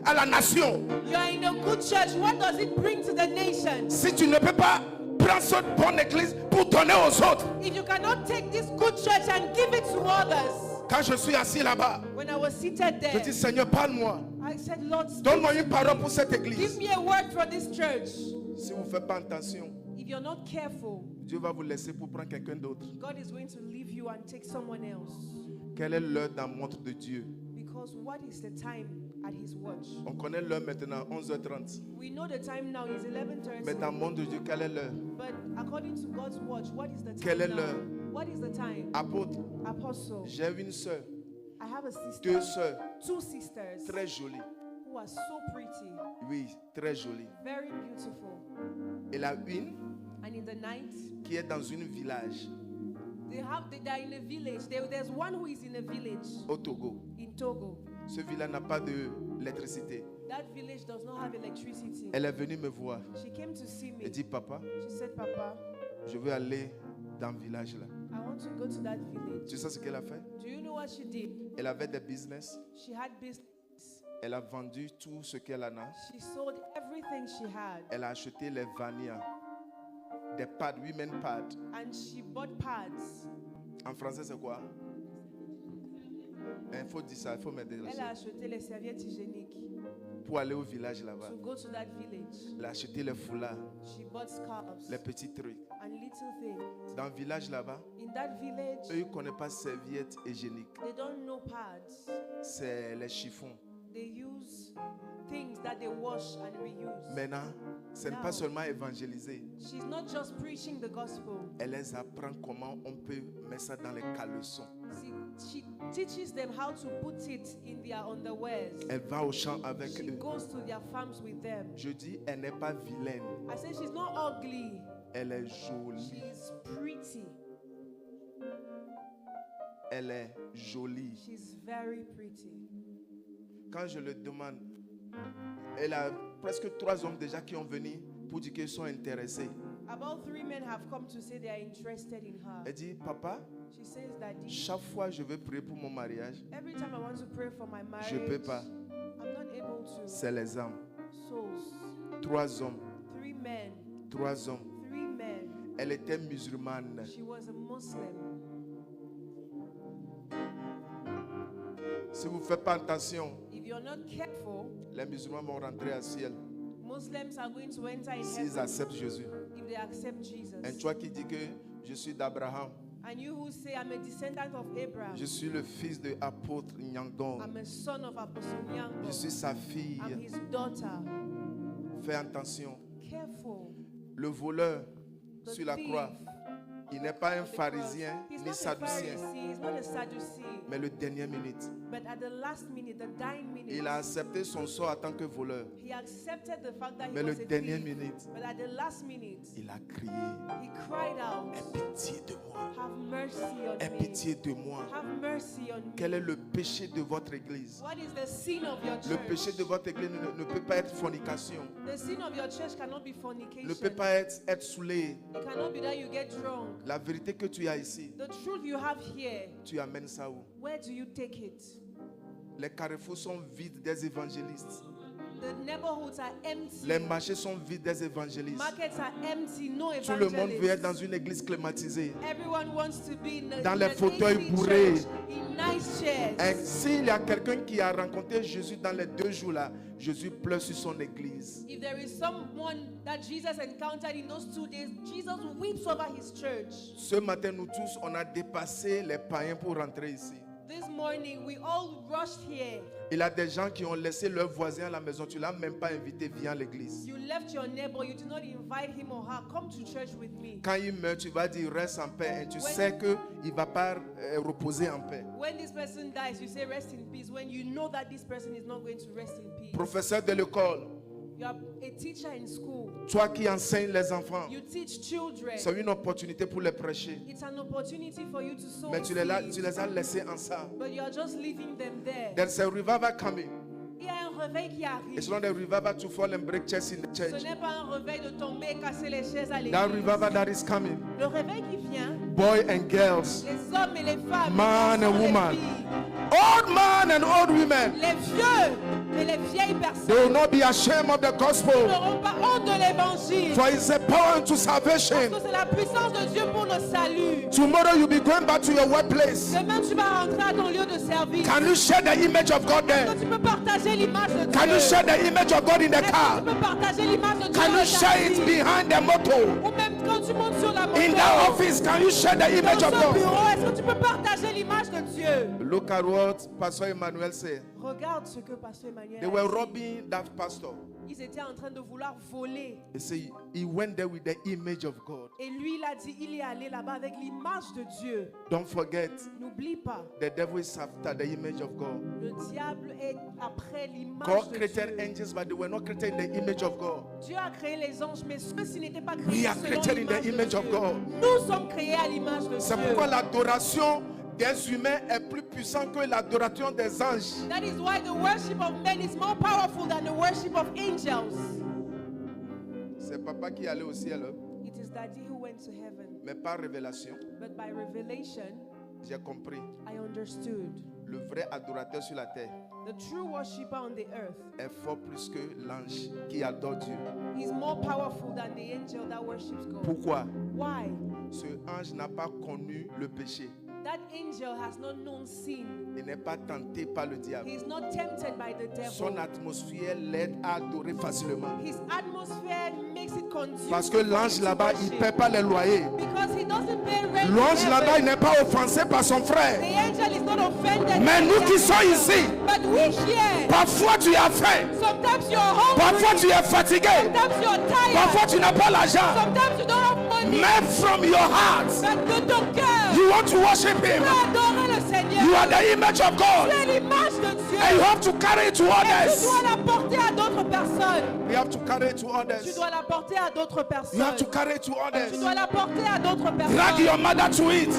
à la nation? You are in a good church. What does it bring to the nation? Si tu ne peux pas prendre cette bonne église pour donner aux autres. If you cannot take this good church and give it to others. Quand je suis assis là-bas, When I was seated je there, dis Seigneur, parle-moi. I said, Lord, speak Donne-moi to une parole me. pour cette Give église. me a word for this church. Si vous ne faites pas attention, If you're not careful, Dieu va vous laisser pour prendre quelqu'un d'autre. God is going to leave you and take someone else. Quelle est l'heure dans la montre de Dieu? Because what is the time at his watch? On connaît l'heure maintenant, 11h30. We know the time now is Mais dans 11:30. le monde de Dieu, quelle est l'heure? But according to God's watch, what is the Quelle est time l'heure? now? What is the time? Apôtre, Apostle, j'ai une soeur, I have a sister, deux sœurs, two sisters très jolies. who are so pretty, Oui, très jolies. very beautiful. Et la une And in the night, qui est dans un village they are in a village. There's one who is in a village au Togo. in Togo. Ce village n'a pas d'électricité. That village does not have electricity. Elle est venue me voir. She came to see me. Elle dit, papa, She said, Papa, je veux aller dans le village là. I want to go to that village. Tu sais ce qu'elle a fait? Do you know what she did? Elle avait des business. She had business. Elle a vendu tout ce qu'elle en a. She sold everything she had. Elle a acheté les vanillas, des pads, women pads. And she bought pads. En français, c'est quoi? Il faut dire ça, il faut m'aider Elle a là. acheté les serviettes hygiéniques Pour aller au village là-bas. to go to that village. Elle a acheté les foulards, She bought scarves les petits trucs. and little things. Dans le village là-bas, In that village, eux, ils ne connaissent pas serviettes hygiéniques. they don't know pads. C'est les chiffons. They use things that they wash and reuse. Maintenant, ce n'est pas seulement évangéliser. She's not just preaching the gospel. Elle les apprend comment on peut mettre ça dans les caleçons. She teaches them how to put it in their underwears. Elle va au champ avec She eux. goes to their farms with them. Je dis, elle n'est pas vilaine. I say she's not ugly. Elle est jolie. She's pretty. Elle est jolie. She's very pretty. Quand je le demande, elle a presque 3 hommes déjà qui ont venu pour dire qu'ils sont intéressés. About 3 men have come to say they are interested in her. Elle dit, papa, She says, Daddy, chaque fois je veux prier pour mon mariage, every time I want to pray for my marriage, je ne peux pas. I'm not able to. C'est les hommes. Souls. 3 hommes. 3 men. 3 hommes. 3 men. Elle était musulmane. She was a Muslim. Si vous ne faites pas attention, If you're not careful, les musulmans vont rentrer au ciel Muslims are going to enter in s'ils heaven acceptent Jésus. if they accept Jesus. Et toi qui dis que je suis d'Abraham, And you who say, I'm a descendant of Abraham, je suis le fils de l'apôtre Nyangdong, I'm a son of Apostle Nyango, je suis sa fille, I'm his daughter. fais attention. Careful. Le voleur The sur la thief croix, il n'est pas un on the cross, pharisien he's ni not a sadducéen, Pharisee, he's not a Sadducee. mais le dernier minute, But at the last minute, the dying minute, il a accepté son sort en tant que voleur. he accepted the fact that he Mais le was a dernier thief. minute, But at the last minute, il a crié, he cried out, aie pitié de moi, have mercy on aie me. pitié de moi. Have mercy on me. Quel est le péché de votre église? What is the sin of your Le church? péché de votre église ne peut pas être fornication. The sin of your church cannot be fornication. Ne peut pas être saoulé. It cannot be that you get drunk. La vérité que tu as ici, The truth you have here, tu amènes ça où? where do you take it? Les carrefours sont vides des évangélistes. The neighborhoods are empty. Les marchés sont vides des évangélistes. Markets are empty. No Tout le monde veut être evangelists. dans une église climatisée. Everyone wants to be in Dans in les an fauteuils AC bourrés. church, in nice chairs. Et s'il y a quelqu'un qui a rencontré Jésus dans les 2 jours là, Jésus pleure sur son église. If there is someone that Jesus encountered in those 2 days, Jesus weeps over his church. Ce matin, nous tous, on a dépassé les païens pour rentrer ici. This morning, we all rushed here. Il y a des gens qui ont laissé leur voisin à la maison. Tu ne l'as même pas invité, viens à l'église. You left your neighbor. You did not invite him or her. Come to church with me. Quand il meurt, tu vas dire reste en paix. Et tu sais qu'il ne va pas reposer en paix. When this person dies, you say rest in peace. When you know that this person is not going to rest in peace. Professeur de l'école, You are a teacher in school. Toi qui enseignes les enfants, You teach children. c'est une opportunité pour les prêcher. It's an opportunity for you to sow Mais tu les seeds, as laissés en ça. but you are just leaving them there. There's a revival coming. Il y a un réveil qui arrive. It's not a revival to fall and break chairs in the Ce church. n'est pas un réveil de tomber et casser les chaises à That l'église. revival that is coming. Le réveil qui vient, Boy and girls, les hommes et les femmes, Man les and garçons et les woman. filles, old man and old women, les vieux et les vieilles they will personnes not be ashamed of the gospel. n'auront pas honte de l'évangile. For it's a power unto Parce salvation. que c'est la puissance de Dieu pour le salut. Tomorrow you'll be going back to your workplace. Demain, tu vas rentrer à ton lieu de service. Can you share the image of God there? Est-ce que tu peux partager l'image de Dieu? Can you share the image of God in the Est-ce que car? tu peux partager l'image de Dieu Can dans you ta share it vie? behind the motor? Ou même quand tu montes sur la moto, In that office, can you share the image dans of ce God? bureau, est-ce que tu peux partager l'image de Dieu? Look at what Pastor Emmanuel said. Regarde ce que Pasteur Emmanuel They a were dit. robbing that pastor. Ils étaient en train de vouloir voler. He said he went there with the image of God. Et lui, il a dit, il est allé là-bas avec l'image de Dieu. Don't forget, N'oublie pas, the devil is after the image of God. le diable est après l'image God de created Dieu. angels, but they were not created in the image of God. Dieu a créé les anges, mais ceux-ci n'étaient pas We créés are selon created in the l'image de image of Dieu. God. Nous sommes créés à l'image de C'est Dieu. pourquoi l'adoration des humains est plus puissante que l'adoration des anges. That is why the worship of men is more powerful than the worship of angels. C'est papa qui allait au ciel, hein. It is Daddy who went to heaven, Mais par révélation, but by revelation, j'ai compris. I understood. Le vrai adorateur sur la terre The true worshipper on the earth est fort plus que l'ange qui adore Dieu. is more powerful than the angel that worships God. Pourquoi? Why? Ce ange n'a pas connu le péché. That angel has not known sin. Il n'est pas tenté par le diable. He is not tempted by the Son devil. atmosphère l'aide à adorer facilement. His atmosphere makes it conducive Parce que l'ange for him to là-bas, il ne worship. paie pas les loyers. Because he doesn't pay rent in L'ange là-bas, il heaven. n'est pas offensé par son The frère. angel is not offended. Mais by nous the qui sommes angel. ici, But we here, parfois tu as faim, sometimes you're hungry. parfois tu es fatigué, Sometimes you're tired. parfois tu n'as pas l'argent. Sometimes you don't have money. Mais from your heart, Mais de ton cœur, you want to worship tu him. veux adorer le Seigneur. You are the image of Tu God. es l'image de Dieu. And you have to carry it to Et tu others. dois la porter à d'autres personnes. We have to carry it to Tu others. dois la porter à d'autres You have to personnes. carry it to Tu others. dois la porter à d'autres Drag personnes. your mother to it.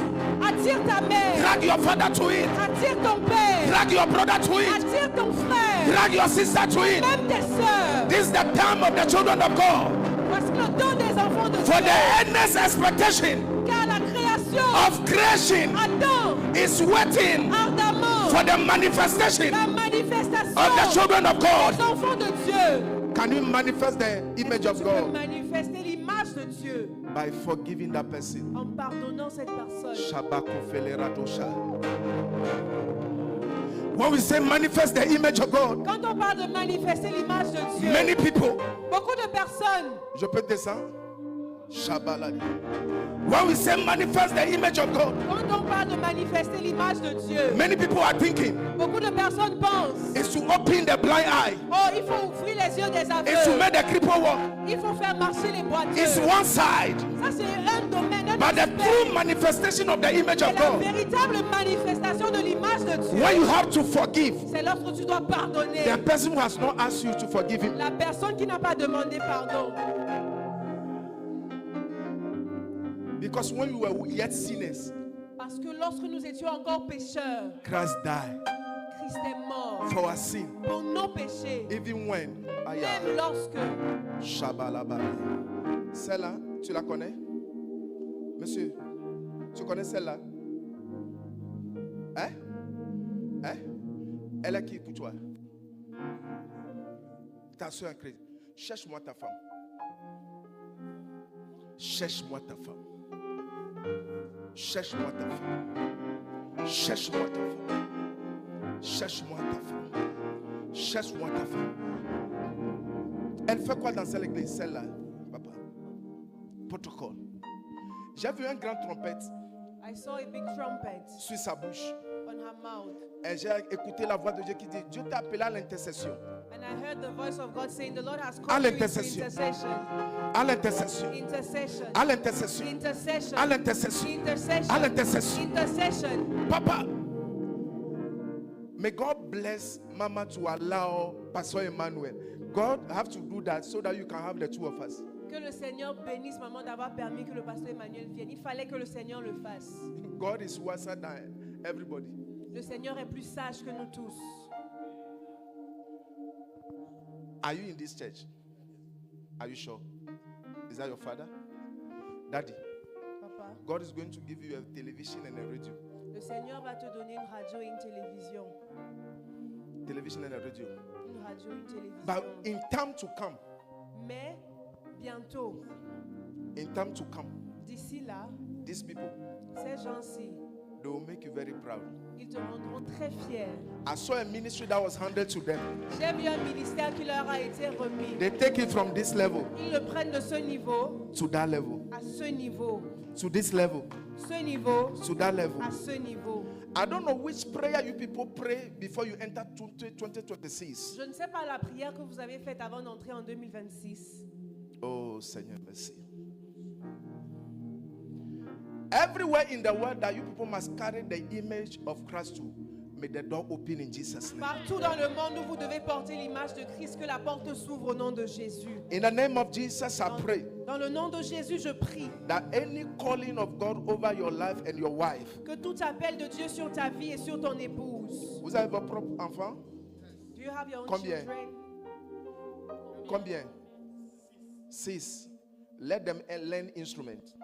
Attire ta mère. Drag your father to it. Attire ton père. Drag your brother to it. Attire ton frère. Drag your sister to it. Même tes sœurs. This is the time of the children of God. Parce que le don des enfants de For the Dieu. endless expectation Car la création of creation attend is waiting ardemment for the manifestation la of the manifestation children of des God. enfants de Dieu. Can you manifest the image of Tu peux God manifester l'image de Dieu by forgiving that person? en pardonnant cette personne. Shabakofeleradosha. When we say manifest the image of God, Quand on parle de manifester l'image de Dieu, many people, beaucoup de personnes, je peux descendre? Shabaladi. When we say manifest the image of God, quand on parle de manifester l'image de Dieu, many people are thinking beaucoup de personnes pensent, it's to open the blind eye, oh, il faut ouvrir les yeux des it's to aveugles, make the cripple walk. il faut faire marcher les boiteux. It's one side, Ça, c'est un domaine, un but the aspect. true manifestation of the image C'est of la God, véritable manifestation de l'image de Dieu. when you have to forgive C'est lorsque tu dois pardonner the person who has not asked you to forgive him. la personne qui n'a pas demandé pardon. Because when we were yet sinners, Parce que lorsque nous étions encore pécheurs, Christ died Christ est mort for our sin. pour nos péchés. Even when Même lorsque, Shabalaba. Celle-là, tu la connais? Monsieur, tu connais celle-là? Hein? Hein? Elle est qui pour toi? Ta soeur en Christ. Cherche-moi ta femme. Cherche-moi ta femme. Cherche-moi ta femme. Cherche-moi ta femme. Cherche-moi ta femme. Cherche-moi ta femme. Elle fait quoi dans cette église, celle-là, papa? Protocole. J'ai vu un grand trompette I saw a big trumpet sur sa bouche. on her mouth. Et j'ai écouté la voix de Dieu qui dit, Dieu t'a appelé à l'intercession. And I heard the voice of God saying, the Lord has À called you into l'intercession. intercession. À l'intercession. Intercession. À l'intercession. Intercession. À l'intercession. Intercession. À l'intercession. Intercession. Papa, may God bless Mama to allow Pastor Emmanuel. God have to do that so that you can have the two of us. Que le Seigneur bénisse maman d'avoir permis que le pasteur Emmanuel vienne. Il fallait que le Seigneur le fasse. God is wiser than everybody. Le Seigneur est plus sage que nous tous. Are you in this church? Are you sure? Is that your father? Daddy, Papa, God is going to give you a television and a radio. le Seigneur va te donner une radio et une télévision. Television and a radio. Une radio, une télévision. But in time to come, Mais bientôt, in time to come, d'ici là, these people, ces gens-ci, they will make you very proud. ils te rendront très fiers. I saw a ministry that was handed to them. J'ai vu un ministère qui leur a été remis. They take it from this level Ils le prennent de ce niveau to that level, à ce niveau. to this level, Ce niveau to that level. à ce niveau. I don't know which prayer you people pray before you enter 2026. Je ne sais pas la prière que vous avez faite avant d'entrer en 2026. Oh, Seigneur, merci. Everywhere in the world that you people must carry the image of Christ to, may the door open in Jesus' name. Partout dans le monde où vous devez porter l'image de Christ, que la porte s'ouvre au nom de Jésus. In the name of Jesus, I pray Dans le nom de Jésus, je prie that any calling of God over your life and your wife. que tout appel de Dieu sur ta vie et sur ton épouse. Vous avez vos propres enfants? Do you have your own Combien? children? Combien? 6. Let them learn instruments.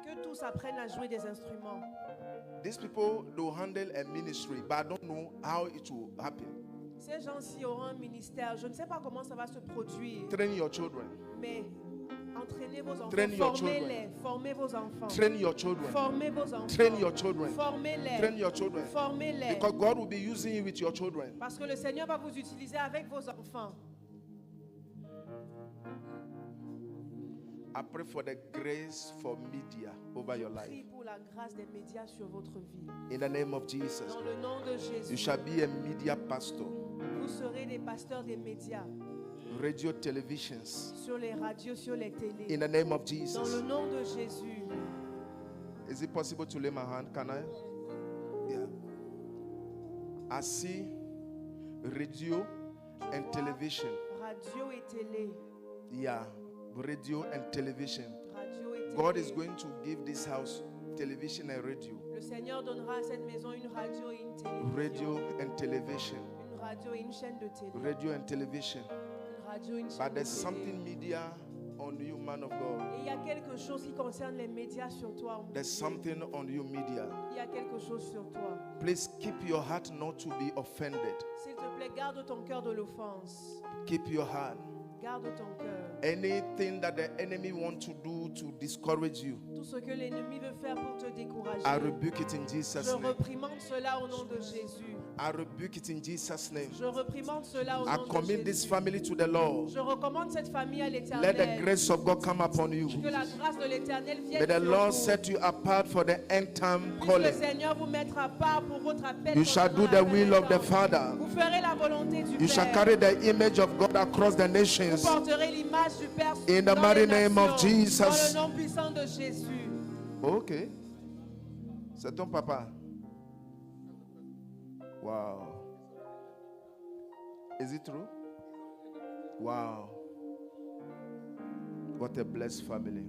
Que tous apprennent à jouer des instruments. These people do handle a ministry, but I don't know how it will happen. Ces gens-ci auront un ministère. Je ne sais pas comment ça va se produire, Train your children. mais entraînez vos enfants, Train your formez-les, formez vos enfants. Train your children. Formez vos enfants. Train your children. Formez-les. Train your children. Formez-les. Because God will be using you with your children. Parce que le Seigneur va vous utiliser avec vos enfants. I pray for the grace for media over your Prie life. pour la grâce des médias sur votre vie. In the name of Jesus. Dans le nom de You Jésus, shall be a media pastor. vous serez des pasteurs des médias. Radio televisions. Sur les radios, sur les télés. In the name of Dans Jesus. le nom de Jésus. Is it possible to lay my hand? Can I? Yeah. I see radio and television. Radio et télé. Yeah. Radio and television. Radio et télé. God is going to give this house television and radio. Le Seigneur donnera à cette maison une radio et une télévision. Radio and television. Une radio et une chaîne de télé. Radio and television. Une radio et une chaîne But de there's télé. something media on you, man of God. Et il y a quelque chose qui concerne les médias sur toi. homme de There's Dieu. something on you, media. Il y a quelque chose sur toi. Please keep your heart not to be offended. S'il te plaît, garde ton cœur de l'offense. Keep your heart. Garde ton cœur. Anything that the enemy wants to do to discourage you, Tout ce que l'ennemi veut faire pour te décourager. I rebuke it in Jesus' Je name. reprimande cela au nom de Jésus. I rebuke it in Jesus' name. Je reprimande cela au I nom de commit this Jésus. family to the Lord. Je recommande cette famille à Let the l'Éternel. grace of God come upon you. Que la grâce de l'Éternel vienne May the sur Lord vous. set you apart for the end time Puisse le calling. Seigneur vous mettre à part pour votre appel. You shall do the will of the Father. Vous ferez la volonté du You shall Père. carry the image of God across the Vous nations. porterez l'image du Père In the dans mighty les name of nations, Jesus. dans le nom puissant de Jésus. Ok. C'est ton papa. Wow. Is it true? Wow. What a blessed family.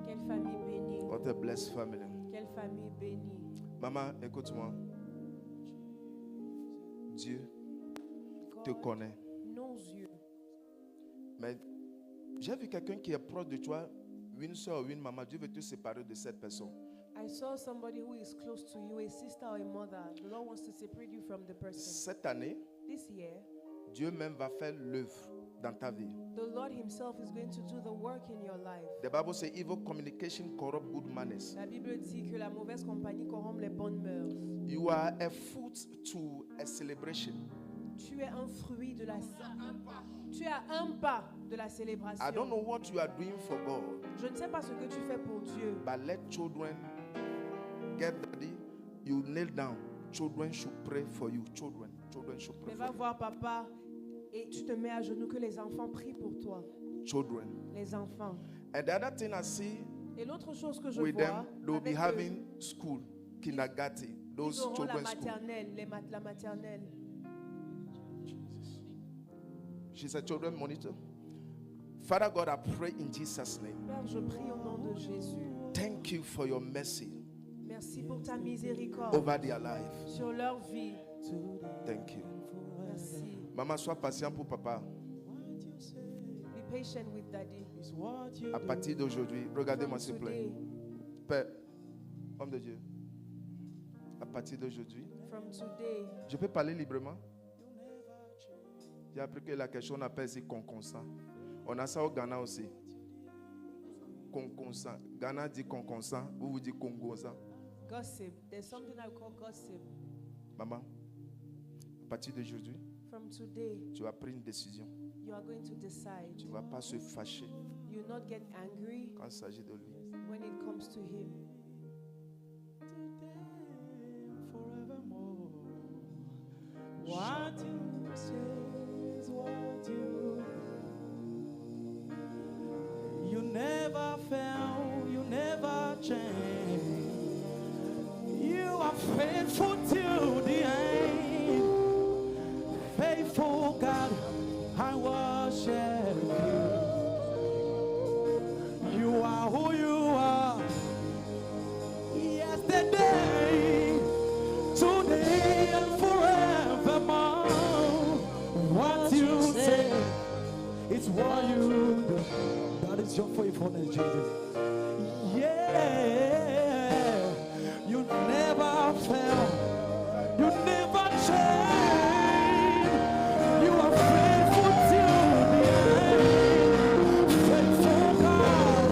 Quelle famille bénie. What a blessed family. Quelle famille bénie. Maman, écoute-moi. Dieu te connaît. Nos yeux. Mais j'ai vu quelqu'un qui est proche de toi, une soeur ou une maman. Dieu veut te séparer de cette personne. I saw somebody who is close to you, a sister or a mother. The Lord wants to separate you from the person. Cette année, This year, Dieu même va faire l'œuvre dans ta vie. the Lord Himself is going to do the work in your life. The Bible says evil communication corrupt good manners. La Bible dit que la mauvaise compagnie corrompt les bonnes mœurs. You are a fruit to a celebration. Tu es un fruit de la Tu es à un pas de la célébration. I don't know what you are doing for God, Je ne sais pas ce que tu fais pour Dieu. but let children get ready. You kneel down. Children should pray for you. Children should pray Mais for va voir papa et tu te mets à genoux que les enfants prient pour toi. you. Children. Les enfants. And the other thing I see Et l'autre chose que je with vois, them, they will be avec eux, having school, kindergarten, ils those auront la children's school. maternelle, la maternelle. She's a children monitor. Father God, I pray in Jesus' name. Père, je prie au nom de Jésus. Thank you for your mercy Merci pour ta miséricorde over their life. sur leur vie. Thank you. Merci. Maman, sois patient pour papa. Be patient with daddy. À partir d'aujourd'hui, regardez-moi s'il vous plaît. Today, Père, homme de Dieu, à partir d'aujourd'hui, from today, je peux parler librement. J'ai appris que la question on appelle ici conconsent. On a ça au Ghana aussi. Conconsent. Ghana dit conconsent, vous dites congosant. gossip. There's something I call gossip. Maman, à partir d'aujourd'hui, From today, tu vas prendre une décision. you are going to decide. Tu ne vas pas se fâcher You will not get angry quand il s'agit de lui. when it comes to him. What you say is what you never fail, you never change. You are faithful till the end. Faithful God, I worship you. You are who you are. Yesterday, today, and forevermore. What you say, it's what you do. That is your faithfulness, Jesus. Yeah, you never fail, you never change. You are faithful till the end. Faithful God,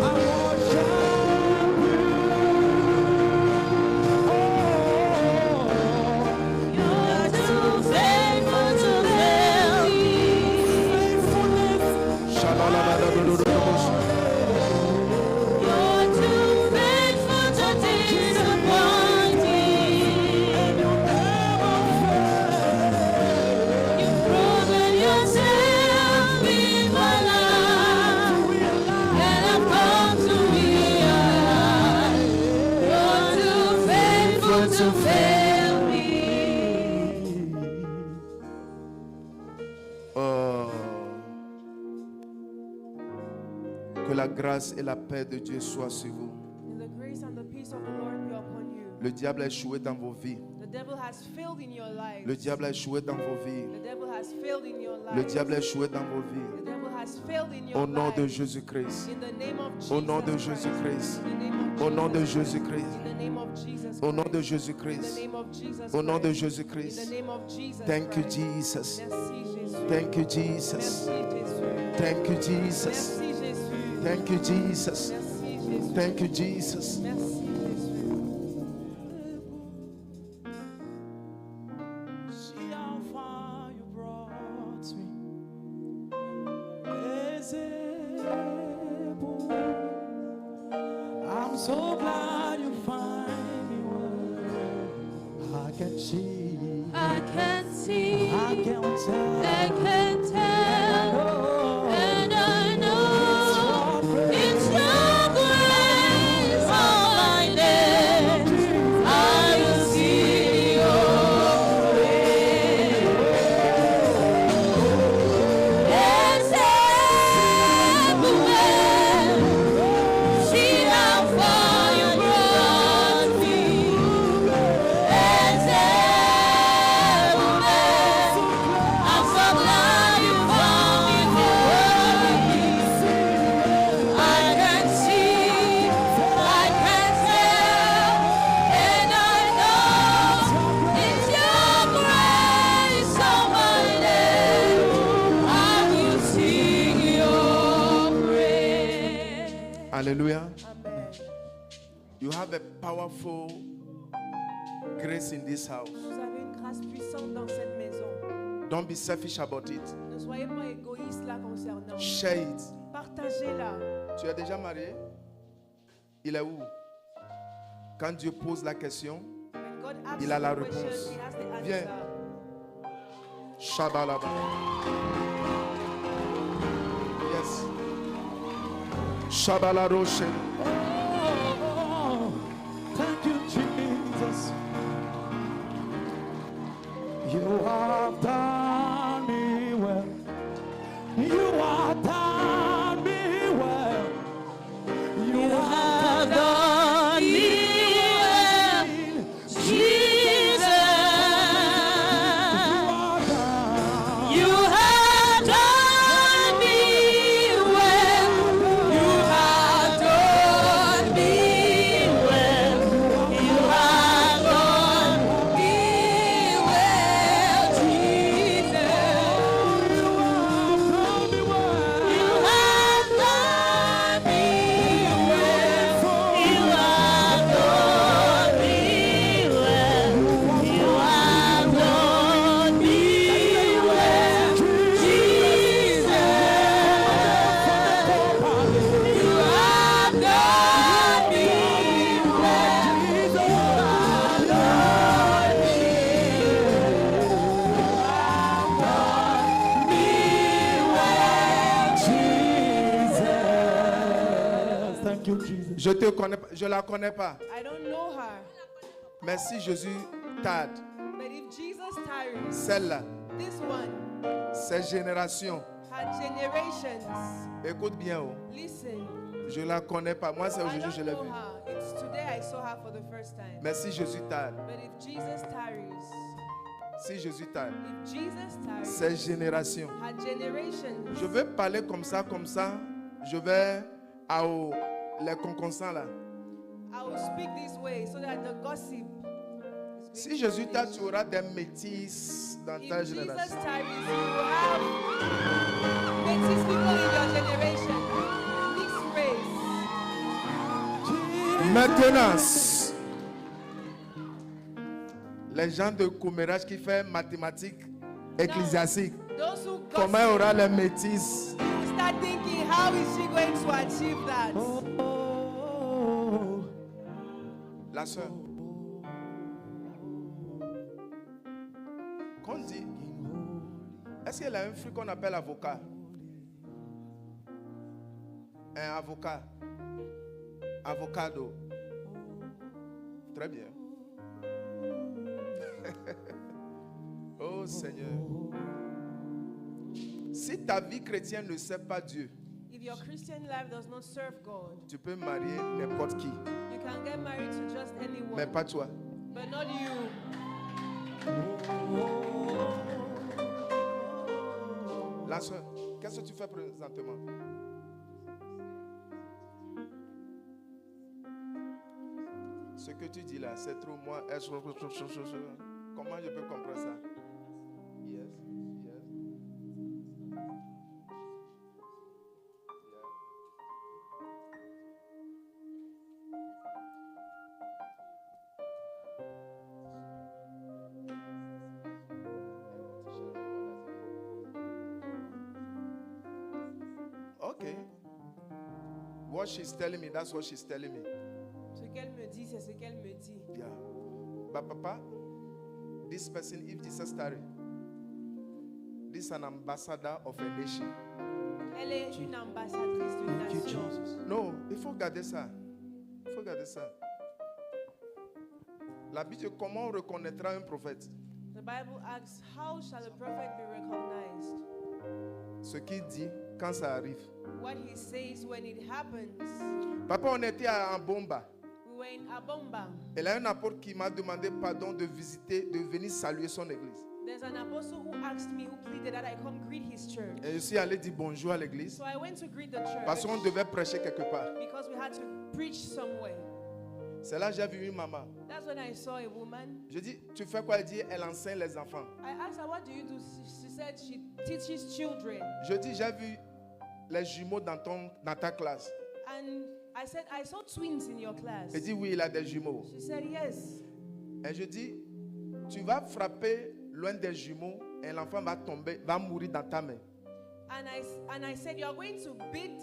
I worship you. You're too faithful to fail me. Faithfulness. You're too faithful to disappoint me. You've proven yourself in my life, and I've come to realize you're too faithful to fail me. Oh. Que la grâce et la paix de Dieu soient sur vous. And the grace and the peace of the Lord be upon you. Le diable a échoué dans vos vies. The devil has failed in your life. Le diable a échoué dans vos vies. The devil has failed in your life. Le diable a échoué dans vos vies. The devil has failed in your Au nom life. de Jésus-Christ. In the name of Jesus. Au nom de Christ. Jésus-Christ. In the name of Au nom de Jesus. Jésus-Christ. In the name of Jesus. Au nom de Christ. In the Jésus-Christ. name of Jesus. Au nom de Christ. In Jésus-Christ. the name of Jesus. Thank you, Christ. Jesus. Merci Jésus. Thank you, Jesus. Merci Jésus. Thank you, Jesus. Merci Jésus. Thank you, Jesus. Merci Jésus. Thank you, Jesus. Merci Jésus. See how far you brought me. Ezebo. I'm so glad you find me well. I can see, I can see, I can tell, I can tell, oh, and I know it's your grace on my name. I will see your grace. See how far you brought me. I'm so glad you found me worthy. I can see, I can tell, and I know it's your grace on my name. I will sing your praise. Hallelujah. Amen. You have a powerful grace in this house. Vous avez une grâce puissante dans cette maison. Don't be selfish about it. Ne soyez pas égoïste là concernant. Share it. Partagez-la. Tu es déjà marié? Il est où? Quand Dieu pose la question, When God asks il a la the question, réponse. he has the Viens. answer. Shabalaba. Yes. Shabalaroshe. oh, thank you, Jesus. You have done me well. Thank you, Jesus. Je te connais pas, je la connais pas. I don't know her. Mais si Jésus tarde, But if Jesus tarries, celle-là, this one, ces générations, her generations, écoute bien, oh, listen, je la connais pas. Moi, c'est I aujourd'hui que je don't l'ai know vue. her. It's today I saw her for the first time. Mais si Jésus tarde, But if Jesus tarries, si Jésus tarde, if Jesus tarries, ces générations, her generations, je vais parler comme ça, je vais à les conconsants là. I will speak this way so that the gossip is going Si to Jésus finish. tarde, tu auras des métis dans ta If Jesus génération. tarries, you will have Métis people in your generation. Mixed race. Maintenant, les gens de commérage qui font mathématiques ecclésiastiques, Those who comment il y aura gossip, les métis? you start thinking, how is she going to achieve that? Oh, La soeur. Qu'on dit, est-ce qu'elle a un fruit qu'on appelle avocat? Un avocat. Avocado. Très bien. Oh Seigneur. Si ta vie chrétienne ne sert pas Dieu, If your Christian life does not serve God, tu peux marier n'importe qui, you can get married to just anyone, mais pas toi. but not you. La soeur, qu'est-ce que tu fais présentement? Ce que tu dis là, c'est trop moi. Comment je peux comprendre ça? Yes, yes. Okay. What she's telling me, that's what she's telling me. Ce qu'elle me dit, c'est ce qu'elle me dit. Yeah. But Papa, this person, if Jesus tarry, this is an ambassador of a nation. Elle est une ambassadrice d'une thank you, nation. Jesus. Non, il faut garder ça. Il faut garder ça. La Bible dit comment on reconnaîtra un prophète. The Bible asks, how shall a prophet be recognized? Ce qu'il dit quand ça arrive. What he says when it happens. Papa, on était à Bomba. We were in Abomba. Et là, un apôtre qui m'a demandé pardon de visiter, de venir saluer son église. There's an apostle who asked me, who pleaded that I come greet his church. Et je suis allé dire bonjour à l'église. So I went to greet the church Parce qu'on devait prêcher quelque part. because we had to preach somewhere. C'est là que j'ai vu une maman. That's when I saw a woman. Je dis, tu fais quoi? Elle dit, elle enseigne les enfants. I asked her, what do you do? She said she teaches children. Je dis, j'ai vu les jumeaux dans ta classe. And I said, I saw twins in your class. Elle dit, oui, il a des jumeaux. She said, yes. Et je dis, tu vas frapper loin des jumeaux et l'enfant va tomber, va mourir dans ta main. And I said, you're going to beat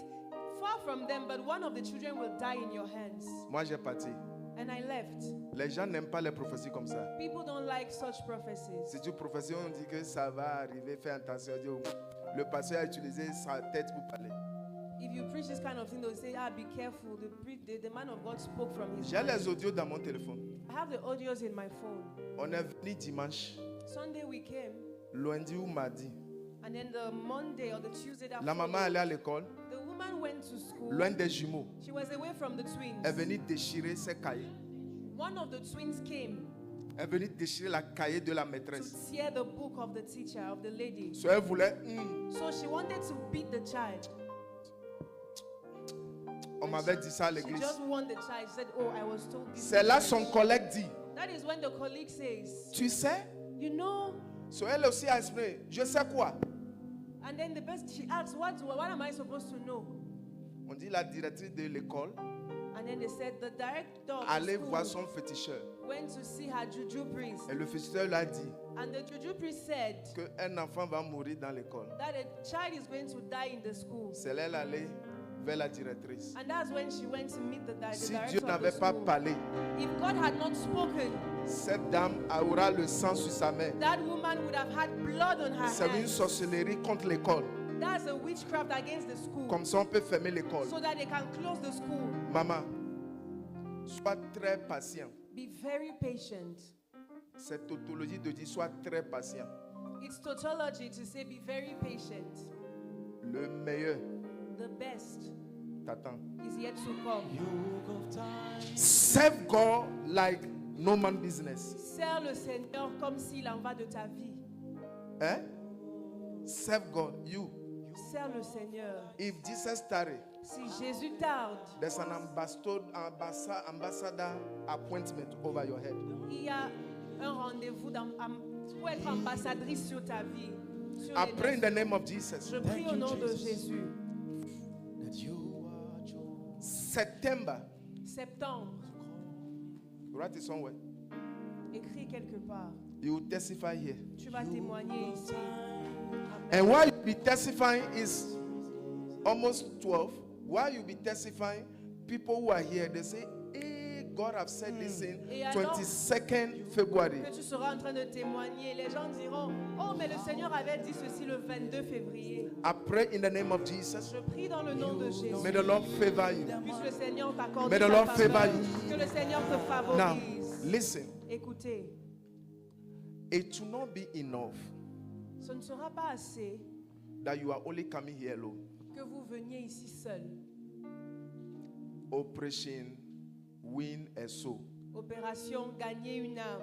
far from them, but one of the children will die in your hands. Moi, j'ai parti. And I left. Les gens n'aiment pas les prophéties comme ça. People don't like such prophecies. Si tu prophéties, on dit que ça va arriver, fais attention. On dit, oh, le pasteur a utilisé sa tête pour parler. If you preach this kind of thing, they'll say, be careful. The man of God spoke from his J'ai mind. les audios dans mon téléphone. I have the audios in my phone. On est venu dimanche, Sunday we came, lundi ou mardi. and then the Monday or the Tuesday that La maman followed, allait à l'école, the woman went to school. loin des jumeaux. She was away from the twins. Elle est venue déchirer ses cahiers. One of the twins came Elle est venue déchirer la cahier de la to maîtresse. tear the book of the teacher, of the lady. So elle voulait, So she wanted to beat the child. on m'avait dit ça à She l'église. just warned the child. She said, oh, I was told this. C'est là son collègue dit, That is when the colleague says, tu sais? you know. So elle aussi a exprimé, je sais quoi? And then the person, she asks, what am I supposed to know? On dit la directrice de l'école And then they said, the director of allait the voir school son féticheur. went to see her juju priest. Et le féticheur lui a dit And the juju priest said qu'un enfant va mourir dans l'école. that a child is going to die in the school. C'est là elle allait vers la directrice. And that's when she went to meet the Si director Dieu of the n'avait pas school. parlé, If God had not spoken, cette dame aura le sang sur sa main. that woman would have had blood on her C'est une hands. sorcellerie contre l'école. That's a witchcraft against the school Comme ça, on peut fermer l'école. so that they can close the school. Maman, sois très patient. Be very patient. Cette tautologie de dire sois très patient. It's tautology to say be very patient. Le meilleur The best t'attend. is yet to come. Yoke of time. Serve God like no man business. Sers le Seigneur comme s'il en va de ta vie. Eh? Serve God. You. Sers le Seigneur. If Jesus tarry, Si Jésus tarde, there's an ambassador appointment over your head. il y a un rendez-vous pour être ambassadrice sur ta vie. Sur I les pray in nations. the name of Jesus. Je prie au nom de Jésus. That you are chosen. September. Septembre, Write it somewhere. écris quelque part. You will testify here. Tu vas témoigner ici. And while you be testifying is almost 12. While you be testifying, people who are here, they say, hey, God have said this in Et alors, 22nd February. que tu seras en train de témoigner, les gens diront, oh, mais le Seigneur avait dit ceci le 22 février. I pray in the name of Jesus. Je prie dans le nom de Jésus. May the Lord favor you. Puisse le Seigneur t'accorder May the sa Lord faveur. favor you. Que le Seigneur te Now, favorise. listen. Écoutez, It will not be enough ce ne sera pas assez that you are only coming here alone. que vous veniez ici seul. Operation Win a Soul. Opération gagner une âme.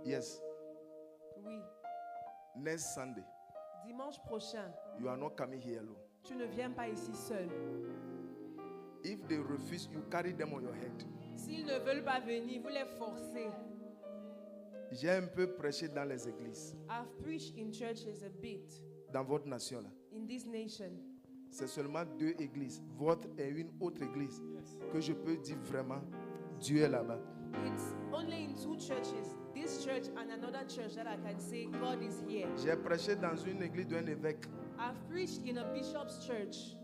Yes. Oui. Next Sunday, Dimanche prochain, you are not coming here alone. tu ne viens pas ici seul. If they refuse, you carry them on your head. S'ils ne veulent pas venir, vous les forcez. J'ai un peu prêché dans les églises, I've preached in churches a bit dans votre nation là. in this nation. C'est seulement 2 églises, votre et une autre église, que je peux dire vraiment, Dieu est là-bas. It's only in 2 churches, this church and another church, that I can say God is here. J'ai prêché dans une église d'un évêque. I've preached in a bishop's church.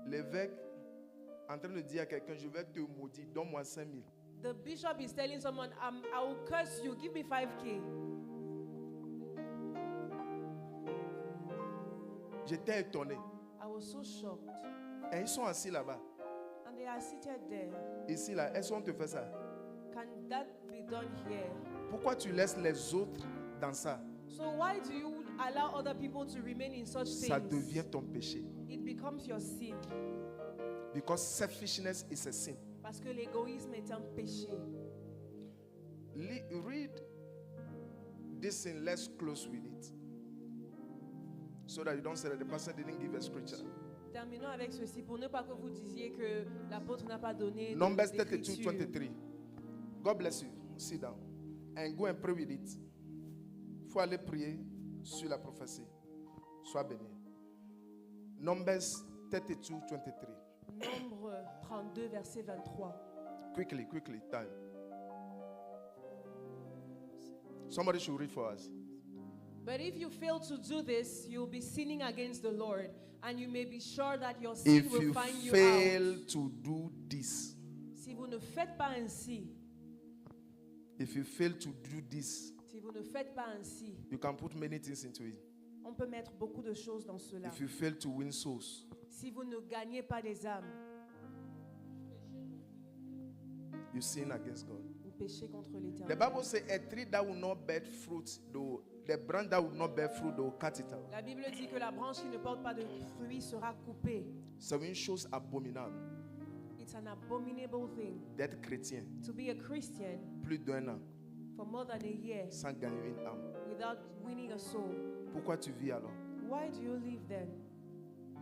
L'évêque en train de dire à quelqu'un, je vais te maudire, donne-moi 5 000. The bishop is telling someone, I will curse you, give me 5K. J'étais étonné. I was so shocked. Et ils sont assis là-bas. And they are seated there. Ici, là, est-ce qu'on te fait ça? Can that be done here? Pourquoi tu laisses les autres dans ça? So why do you allow other people to remain in such Ça things? devient ton péché. It becomes your sin. Because selfishness is a sin. Parce que l'égoïsme est un péché. Read this thing, let's close with it. So that you don't say that the pastor didn't give a scripture. Terminons avec ceci pour ne pas que vous disiez que l'apôtre n'a pas donné Numbers d'écriture. 32:23. God bless you. Sit down. And go and pray with it. Il faut aller prier sur la prophétie. Sois béni. Numbers 32:23. Nombre 32, verset 23. Quickly, time. Somebody should read for us. But if you fail to do this, you'll be sinning against the Lord, and you may be sure that your sin If will you find you fail out. to do this, Si vous ne faites pas ainsi, if you fail to do this, si vous ne faites pas ainsi, you can put many things into it. on peut mettre beaucoup de choses dans cela. If you fail to win souls, Si vous ne gagnez pas des âmes, you sin against God. vous péchez contre The l'Éternel. Bible says a tree that will not bear fruit, though the branch that will not bear fruit, they will cut it out. La Bible dit que la branche qui ne porte pas de fruits sera coupée. C'est une chose abominable It's an abominable thing d'être chrétien to be a Christian plus d'1 an for more than a year sans gagner une âme. without winning a soul. Pourquoi tu vis alors? Why do you live then?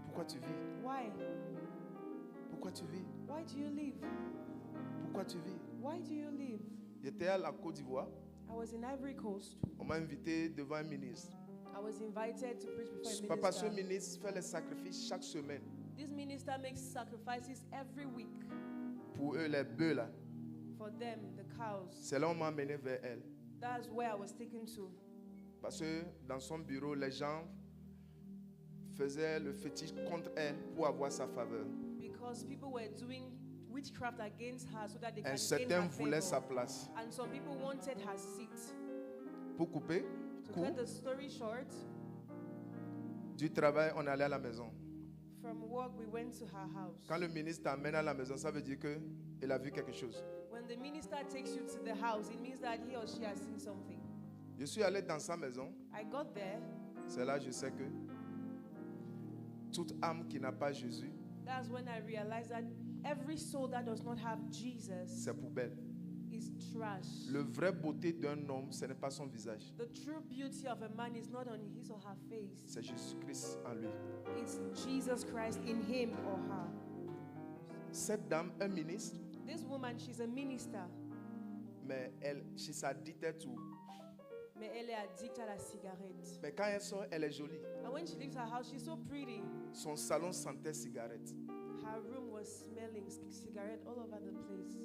Pourquoi tu vis? Why? Pourquoi tu vis? Why do you live? Pourquoi tu vis? Why do you live? J'étais à la Côte d'Ivoire. I was in Ivory Coast. On m'a invité devant un ministre. I was invited to preach before a Papa, ce minister. ministre fait les sacrifices chaque semaine. This minister makes sacrifices every week Pour eux, les bœufs là. for them, the cows. C'est là où on m'a amené vers elle. That's where I was taken to. Parce que dans son bureau, les gens faisaient le fétiche contre elle pour avoir sa faveur. Because people were doing witchcraft against her so that they Et can gain certains her voulaient sa favor. place. And some people wanted her seat. Pour couper, To coup, cut the story short, du travail, on allait à la maison. From work, we went to her house. Quand le ministre t'amène à la maison, ça veut dire qu'il a vu quelque chose. When the minister takes you to the house, it means that he or she has seen something. Je suis allé dans sa maison. I got there. C'est là que je sais que toute âme qui n'a pas Jésus, That's when I realized that every soul that does not have Jesus c'est poubelle. is trash. Le vrai beauté d'un homme, ce n'est pas son visage. The true beauty of a man is not on his or her face. C'est Jésus-Christ en lui. It's Jesus Christ in him or her. Cette dame, un ministre, This woman, she's a minister, mais she's addicted to. mais elle est addicte à la cigarette. Mais quand elle sort, elle est jolie. And when she leaves her house, she's so pretty. Son salon sentait cigarette. Her room was smelling cigarette all over the place.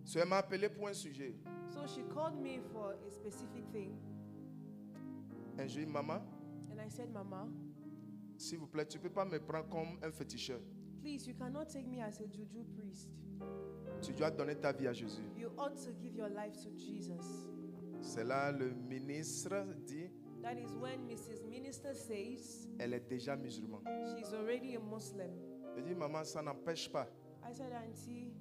So, elle m'a appelé pour un sujet. So she called me for a specific thing. Un jour, maman, And I said, Mama, s'il vous plaît, tu ne peux pas me prendre comme un féticheur. please, you cannot take me as a juju priest. Tu dois donner ta vie à Jésus. You ought to give your life to Jesus. C'est là le ministre dit, That is when Mrs. Minister says elle est déjà musulmane. she's already a Muslim. Je dis, maman, ça n'empêche pas. I said, Auntie,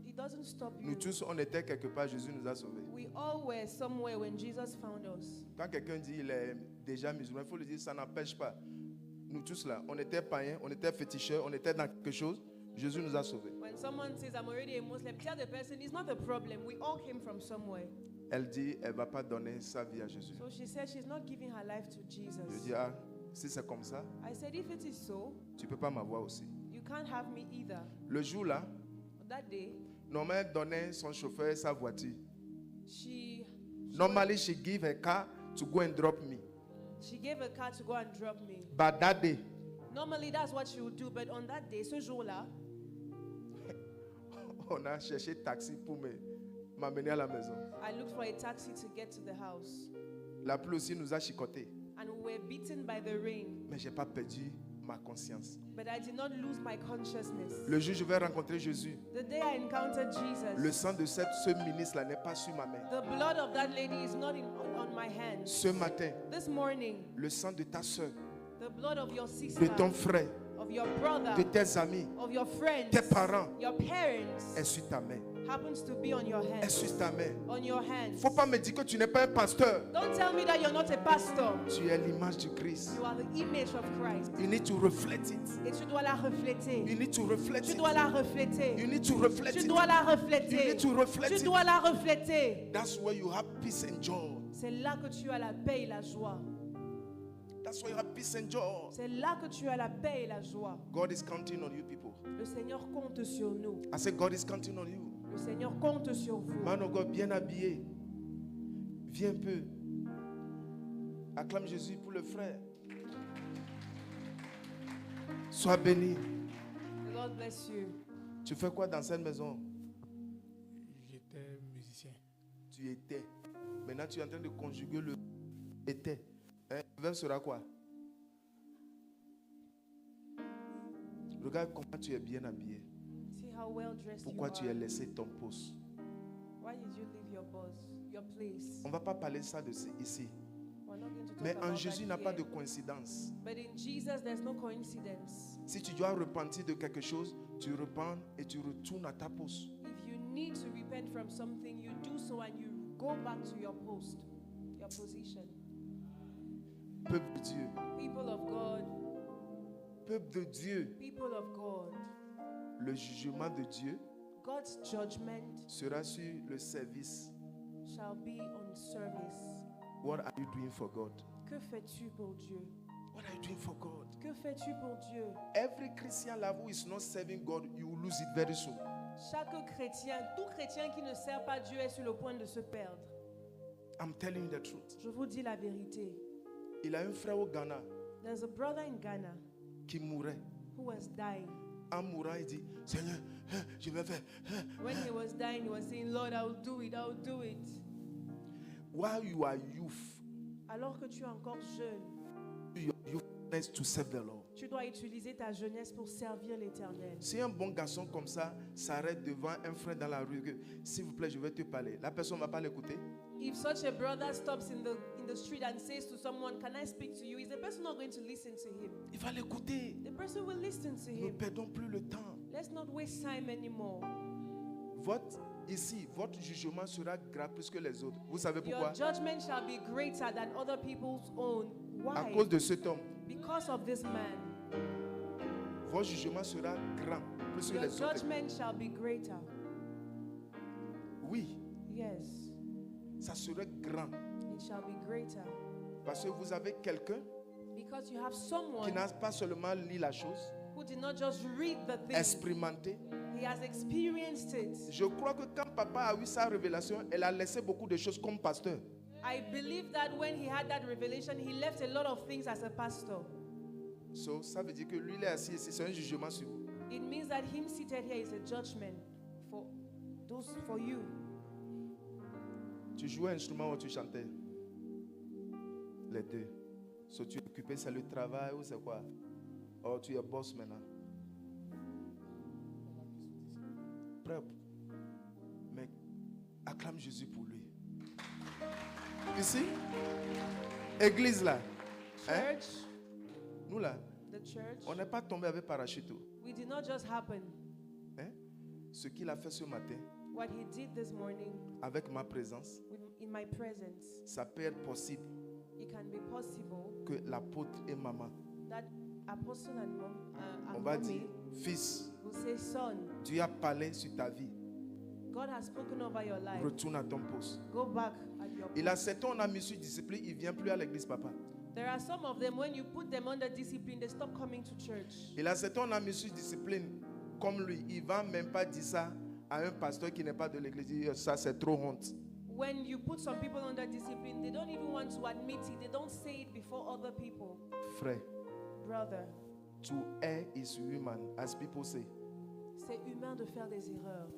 it doesn't stop Nous you. tous, on était quelque part, Jésus nous a sauvés. We all were somewhere when Jesus found us. Quand quelqu'un dit il est déjà musulman, il faut lui dire, ça n'empêche pas. Nous tous là, on était païens, on était féticheurs, on était dans quelque chose. Jésus nous a sauvés. When someone says, I'm already a Muslim, tell the person it's not a problem. We all came from somewhere. Elle dit, elle ne va pas donner sa vie à Jésus. So she said she's not giving her life to Je Jesus. dis, ah, si c'est comme ça, I said, if it is so, tu ne peux pas m'avoir aussi. you can't have me either. Le jour là, That day, normalement, elle donnait son chauffeur sa voiture. she Normally, she give her car to go and drop me. gave a car to go and drop me. But that day, Normally, that's what she would do. But on that day, ce jour-là, on a cherché taxi pour m'amener à la maison. I looked for a taxi to get to the house. La pluie aussi nous a chicoté. And we were beaten by the rain. Mais je n'ai pas perdu ma conscience. But I did not lose my consciousness. Le jour où je vais rencontrer Jésus, The day I encountered le Jesus, sang de ce ministre-là n'est pas sur ma main. the blood of that lady is not on my hands. Ce matin, This morning, le sang de ta soeur, the blood of your de sister, ton frère, of your de brother, tes amis, of your friends, tes parents your parents, est sur ta main. happens to be on your Est hands. sur ta main. On your hands. Faut pas me dire que tu n'es pas un pasteur. Don't tell me that you're not a pastor. Tu es l'image du Christ. You are the image of Christ. You need to reflect it. Et tu dois la refléter. You need to reflect Tu it. dois la refléter. You need to reflect Tu it. dois la You refléter. need to reflect Tu it. dois la refléter. That's where you have peace and joy. C'est là que tu as la paix et la joie. That's why you have peace and joy. C'est là que tu as la paix et la joie. God is counting on you, people. Le Seigneur compte sur nous. I said, God is counting on you. Le Seigneur compte sur vous. Man of God, bien habillé. Viens un peu. Acclame Jésus pour le frère. Sois béni. The Lord bless you. Tu fais quoi dans cette maison? J'étais musicien. Tu étais. Maintenant, tu es en train de conjuguer le était. Hein? Le verbe sera quoi? Regarde comment tu es bien habillé. See how well dressed Pourquoi you tu as are. laissé ton poste? Why did you leave your boss, your place? On ne va pas parler ça de ici. We're not going to talk Mais about en that Jésus, il n'y a pas de here. coïncidence. But in Jesus, there's no coincidence. Si tu dois repentir de quelque chose, tu repens et tu retournes à ta poste. If you need to repent from something, you do so and you go back to your post, your position. Peuple de Dieu, People of God, peuple de Dieu, people of God, le jugement de Dieu God's judgment sera sur le service. shall be on service. What are you doing for God? Que fais-tu pour Dieu? What are you doing for God? Que fais-tu pour Dieu? Every Christian life who is not serving God, you will lose it very soon. Chaque chrétien, tout chrétien qui ne sert pas Dieu est sur le point de se perdre. I'm telling you the truth. Je vous dis la vérité. Il a un frère au Ghana There's a brother in Ghana qui mourait. who was dying. En mourant, il dit, Seigneur, je vais faire. When he was dying, he was saying, Lord, I'll do it, I'll do it. While you are youth, Alors que tu es encore jeune, you is to serve the Lord. Tu dois utiliser ta jeunesse pour servir l'Éternel. Si un bon garçon comme ça s'arrête devant un frère dans la rue, que, s'il vous plaît, je vais te parler, la personne ne va pas l'écouter. If such a brother stops in the street and says to someone, "Can I speak to you?" is the person not going to listen to him? Il va l'écouter. The person will listen to Ne him. perdons plus le temps. Let's not waste time anymore. Votre jugement sera grave plus que les autres. Vous savez Your pourquoi? judgment shall be greater than other people's own. À Why? cause de cet homme, Because of this man. votre jugement sera grand plus que Your les autres. judgment shall be greater. Oui, Yes, ça serait grand. it shall be greater. Parce que vous avez quelqu'un Because you have qui someone n'a pas seulement lu la chose, who did not just read the thing, expérimenté. he has experienced it. Je crois que quand papa a eu sa révélation, elle a laissé beaucoup de choses comme pasteur. I believe that when he had that revelation, he left a lot of things as a pastor. So, ça veut dire que lui, il est assis ici, c'est un jugement sur vous. It means that him seated here is a judgment for you. Tu jouais un instrument ou tu chantais? Les deux. So, tu es occupé, c'est le travail ou c'est quoi? Oh, tu es boss maintenant. Prêt? Mais acclame Jésus pour lui. Ici, église là, hein? Church, Nous là, the church, on n'est pas tombé avec parachute. we did not just happen. Hein? Ce qu'il a fait ce matin, What he did this morning avec ma présence, in my presence, ça peut être possible it can be possible que l'apôtre et maman, that apostle and mom on and va mommy dire, fils, will say, "Son, Dieu a parlé sur ta vie. God has spoken over your life. Retourne à ton poste. Go back at your Il a certains, on a mis sur discipline, il ne vient plus à l'église, papa. There are some of them, when you put them under discipline, they stop coming to church. Il a certains, on a mis sur discipline comme lui. Il ne va même pas dire ça à un pasteur qui n'est pas de l'église. Il dit, ça, c'est trop honte. When you put some people under discipline, they don't even want to admit it. They don't say it before other people. Frère, Brother, to err is human, as people say. c'est humain de faire des erreurs.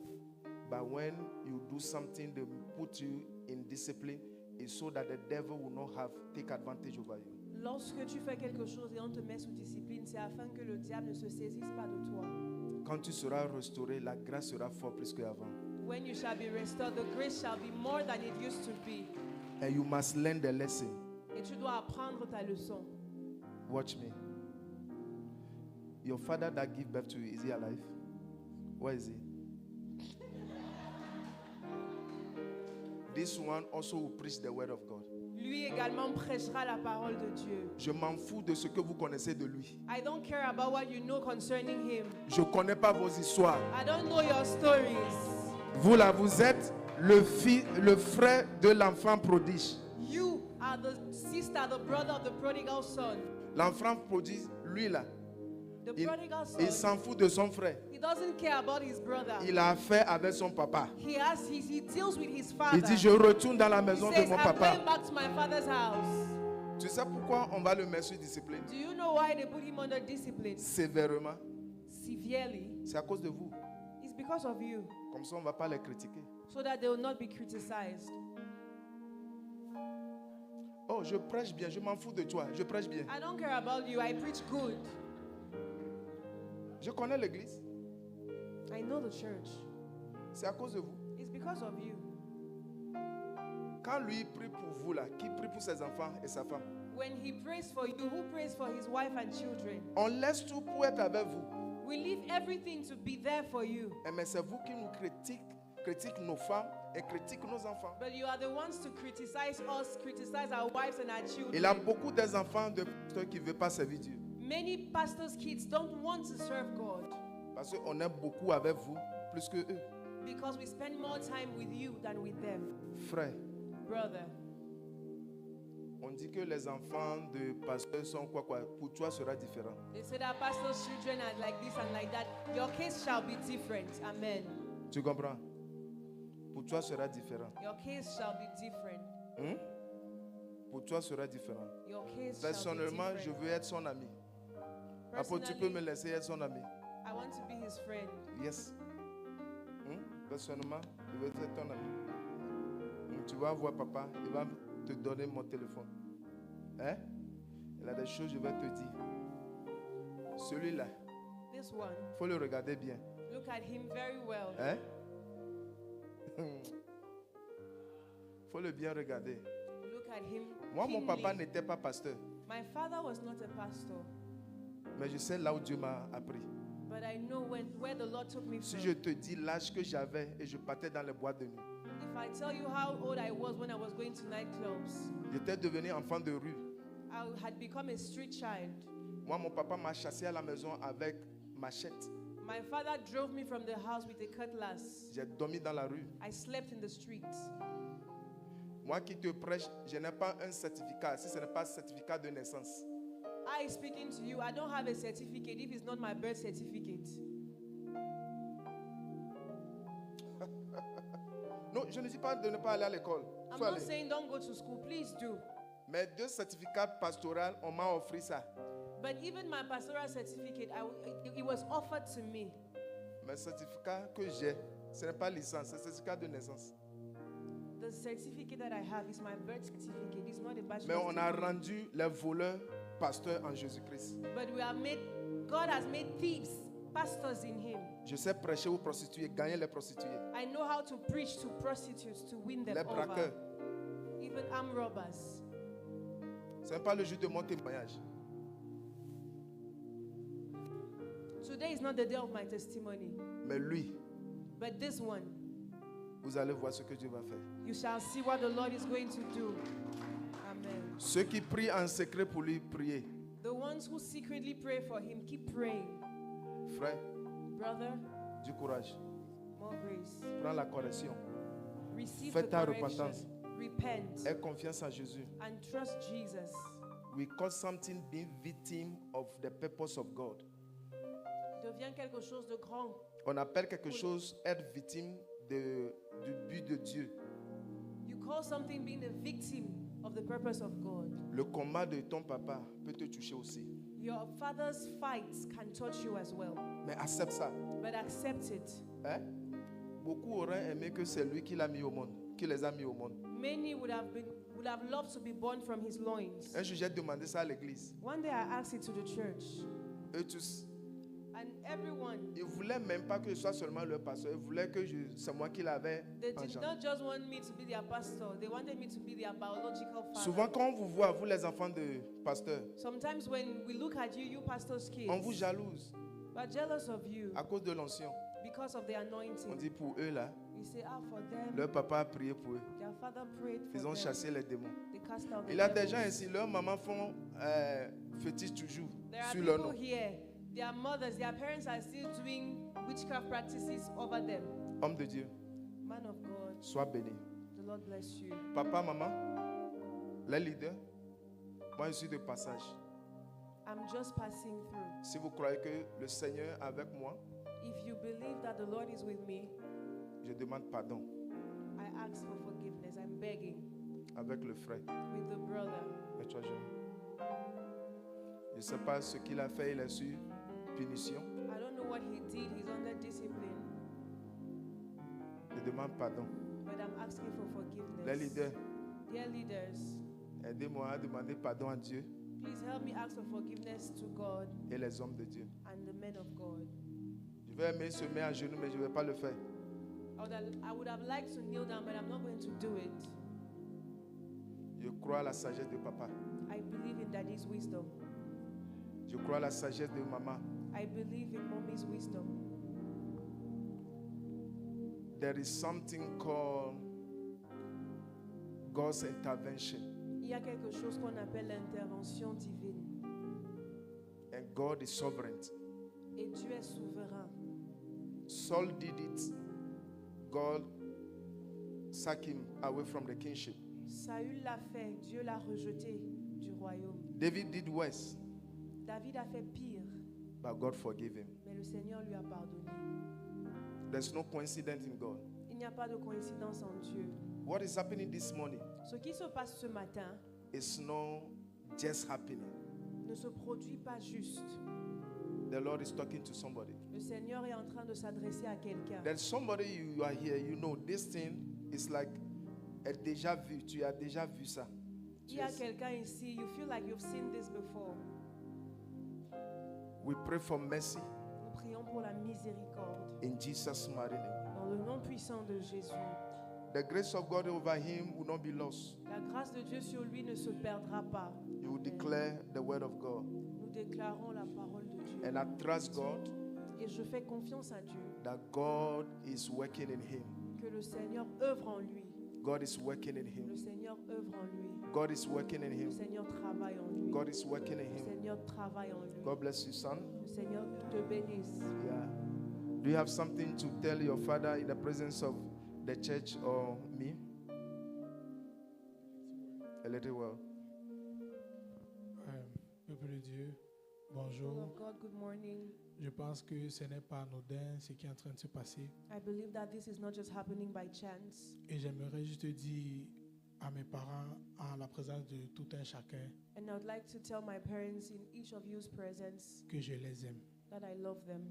But when you do something that put you in discipline, it's so that the devil will not take advantage over you. Lorsque tu fais quelque chose et on te met sous discipline, c'est afin que le diable ne se saisisse pas de toi. Quand tu seras restauré, la grâce sera forte plus qu'avant. When you shall be restored, the grace shall be more than it used to be. And you must learn the lesson. Et tu dois apprendre ta leçon. Watch me. Your father that gave birth to you, is he alive? Where is he? This one also will preach the word of God. Lui également prêchera la parole de Dieu. Je m'en fous de ce que vous connaissez de lui. I don't care about what you know concerning him. Je ne connais pas vos histoires. I don't know your stories. Vous là, vous êtes le frère de l'enfant prodige. You are the sister, the brother of the prodigal son. L'enfant prodige, lui là, The il prodigal son, s'en fout de son frère. he doesn't care about his brother. Il a affaire avec son papa. He deals with his father. Il dit, je retourne dans la He maison de says, mon I'm papa. going back to my father's house. Tu sais pourquoi on va le mettre sur discipline? Do you know why they put him under discipline? Sévèrement. Severely. C'est à cause de vous. It's because of you. Comme ça, on ne va pas les critiquer. So that they will not be criticized. Oh, je prêche bien, je m'en fous de toi. Je prêche bien. I don't care about you. I preach good. Je connais l'église. I know the church. C'est à cause de vous. It's because of you. Quand lui prie pour vous là, qui prie pour ses enfants et sa femme, When he prays for you, who prays for his wife and children? on laisse tout pour être avec vous. We leave everything to be there for you. Mais c'est vous qui nous critique nos femmes et critique nos enfants. But you are the ones to criticize us, criticize our wives and our children. Il y a beaucoup des enfants de pasteurs qui ne veulent pas servir Dieu. Many pastors' kids don't want to serve God Parce qu'on est beaucoup avec vous plus que eux. because we spend more time with you than with them. Frère, Brother, on dit que les enfants de pasteurs sont quoi. Pour toi, sera différent. they say that pastors' children are like this and like that. Your case shall be different. Amen. Tu comprends? Pour toi, sera différent. Your case shall be different. Pour toi, sera différent. Your case shall be Personnellement, je different. veux être son ami. Après, tu peux me laisser être son ami. I want to be his friend. Yes. Personnellement, je veux être ton ami. Tu vas voir papa, il va te donner mon téléphone. Hein? Il y a des choses, je vais te dire. Celui-là, This one, il faut le regarder bien. look at him very well. Hein? Faut le bien regarder. Look at him. Moi, mon keenly. papa n'était pas pasteur. My father was not a pastor, Mais je sais là où Dieu m'a appris. but I know where the Lord took me Si from. je te dis l'âge que j'avais et je partais dans les boîtes de nuit, If I tell you how old I was when I was going to nightclubs, j'étais devenu enfant de rue. I had become a street child. Moi, mon papa m'a chassé à la maison avec machette. My father drove me from the house with a cutlass. J'ai dormi dans la rue. I slept in the street. Moi qui te prêche, je n'ai pas un certificat. Si ce n'est pas un certificat de naissance. I speaking to you, I don't have a certificate if it's not my birth certificate. Non, je ne dis pas de ne pas aller à l'école. I'm Faut not aller. saying don't go to school, please do. Mais 2 certificats pastoraux, on m'a offert ça. But even my pastoral certificate, it was offered to me. Mes certificats que j'ai, ce n'est pas licence, c'est certificat de naissance. The certificate that I have is my birth certificate. It's not a Mais bachelor's on a degree. rendu les voleurs pasteurs en Jésus-Christ. But God has made thieves pastors in Him. Je sais prêcher aux prostituées, gagner les prostituées, I know how to preach to prostitutes to win them les braqueurs. over. Even armed robbers. Ce n'est pas le jour de mon témoignage. Today is not the day of my testimony. Mais lui, But this one, vous allez voir ce que Dieu va faire. you shall see what the Lord is going to do. Amen. Ceux qui prient en secret pour lui, prier. The ones who secretly pray for Him, keep praying. Frère, Brother, du courage. more grace. Prends la correction. Receive Fais the ta correction. repentance. Repent Aie confiance en Jésus. and trust Jesus. We call something being victim of the purpose of God. Devient quelque chose de grand. On appelle quelque chose être victime du but de Dieu. You call something being a victim of the purpose of God. Le combat de ton papa peut te toucher aussi. Your father's fights can touch you as well. Mais accepte ça. But accept it. Hein? Beaucoup auraient aimé que c'est lui qui l'a mis au monde, qui les a mis au monde. Many would have loved to be born from his loins. Un jour, j'ai demandé ça à l'église. One day I asked it to the church, Eux tous, and everyone, ils ne voulaient même pas que je sois seulement leur pasteur. Ils voulaient que c'est moi qui l'avais they did engendré. not just want me to be their pastor, they wanted me to be their biological father. Souvent, quand on vous voit, vous les enfants de pasteurs, Sometimes when we look at you, you pastors' kids, on vous jalouse we're jealous of you à cause de l'onction. because of the On anointing. dit pour eux là, We say, for them, leur papa a prié pour eux. their father prayed for Ils ont them. chassé les démons. They cast out the Il y a des devils. gens ici, leurs mamans font fétiche toujours There are sur leur people nom. here, their mothers, their parents are still doing witchcraft practices over them. Homme de Dieu, Man of God, sois béni. the Lord bless you. Papa, maman, les leaders, moi je suis de passage. I'm just passing through. Si vous croyez que le Seigneur est avec moi, If you believe that the Lord is with me, je demande pardon I ask for forgiveness. I'm begging avec le frère. with the brother. Mets-toi à genoux. Je ne sais pas ce qu'il a fait, il est sur punition. I don't know what he did. He's under discipline, Je demande pardon. but I'm asking for forgiveness. Les leaders, Dear leaders, aidez-moi à demander pardon à Dieu please help me ask for forgiveness to God et les hommes de Dieu. and the men of God. Je vais aimer se mettre à genoux, mais je ne vais pas le faire. I would have liked to kneel down, but I'm not going to do it. Je crois à la sagesse de papa. I believe in Daddy's wisdom. Je crois à la sagesse de maman. I believe in Mommy's wisdom. There is something called God's intervention. Il y a quelque chose qu'on appelle l'intervention divine. And God is sovereign. Et Dieu est souverain. Saul did it. God sacked him away from the kingship. Saül l'a fait, Dieu l'a rejeté du royaume. David did worse, David a fait pire, but God forgave him. mais le Seigneur lui a pardonné. There's no coincidence in God. Il n'y a pas de coïncidence en Dieu. What is happening this morning Ce qui se passe ce matin is not just happening. ne se produit pas juste. The Lord is talking to somebody. Le Seigneur est en train de s'adresser à quelqu'un. There's somebody you are here, you know this thing is like a déjà vu. Tu as déjà vu ça. Il y a quelqu'un ici, you feel like you've seen this before. We pray for mercy Nous prions pour la miséricorde. in Jesus' mighty name. Dans le nom puissant de Jésus. The grace of God over him will not be lost. La grâce de Dieu sur lui ne se perdra pas. You will declare the word of God. Nous déclarons la parole de Dieu. And I trust God Et je fais confiance à Dieu that God is working in him. que le Seigneur œuvre en lui. God is working in Le him. Seigneur œuvre en lui. God is working in Le him. Seigneur travaille en lui. God is working in Le him. Seigneur travaille en lui. God bless you, son. Le Seigneur te bénisse. Yeah. Do you have something to tell your father in the presence of the church or me? A little word. Peuple de Dieu, People bonjour. of God, good morning. Je pense que ce n'est pas anodin ce qui est en train de se passer. I believe that this is not just happening by chance. Et j'aimerais juste dire à mes parents, en la présence de tout un chacun, And I would like to tell my parents in each of you's presence que je les aime. that I love them.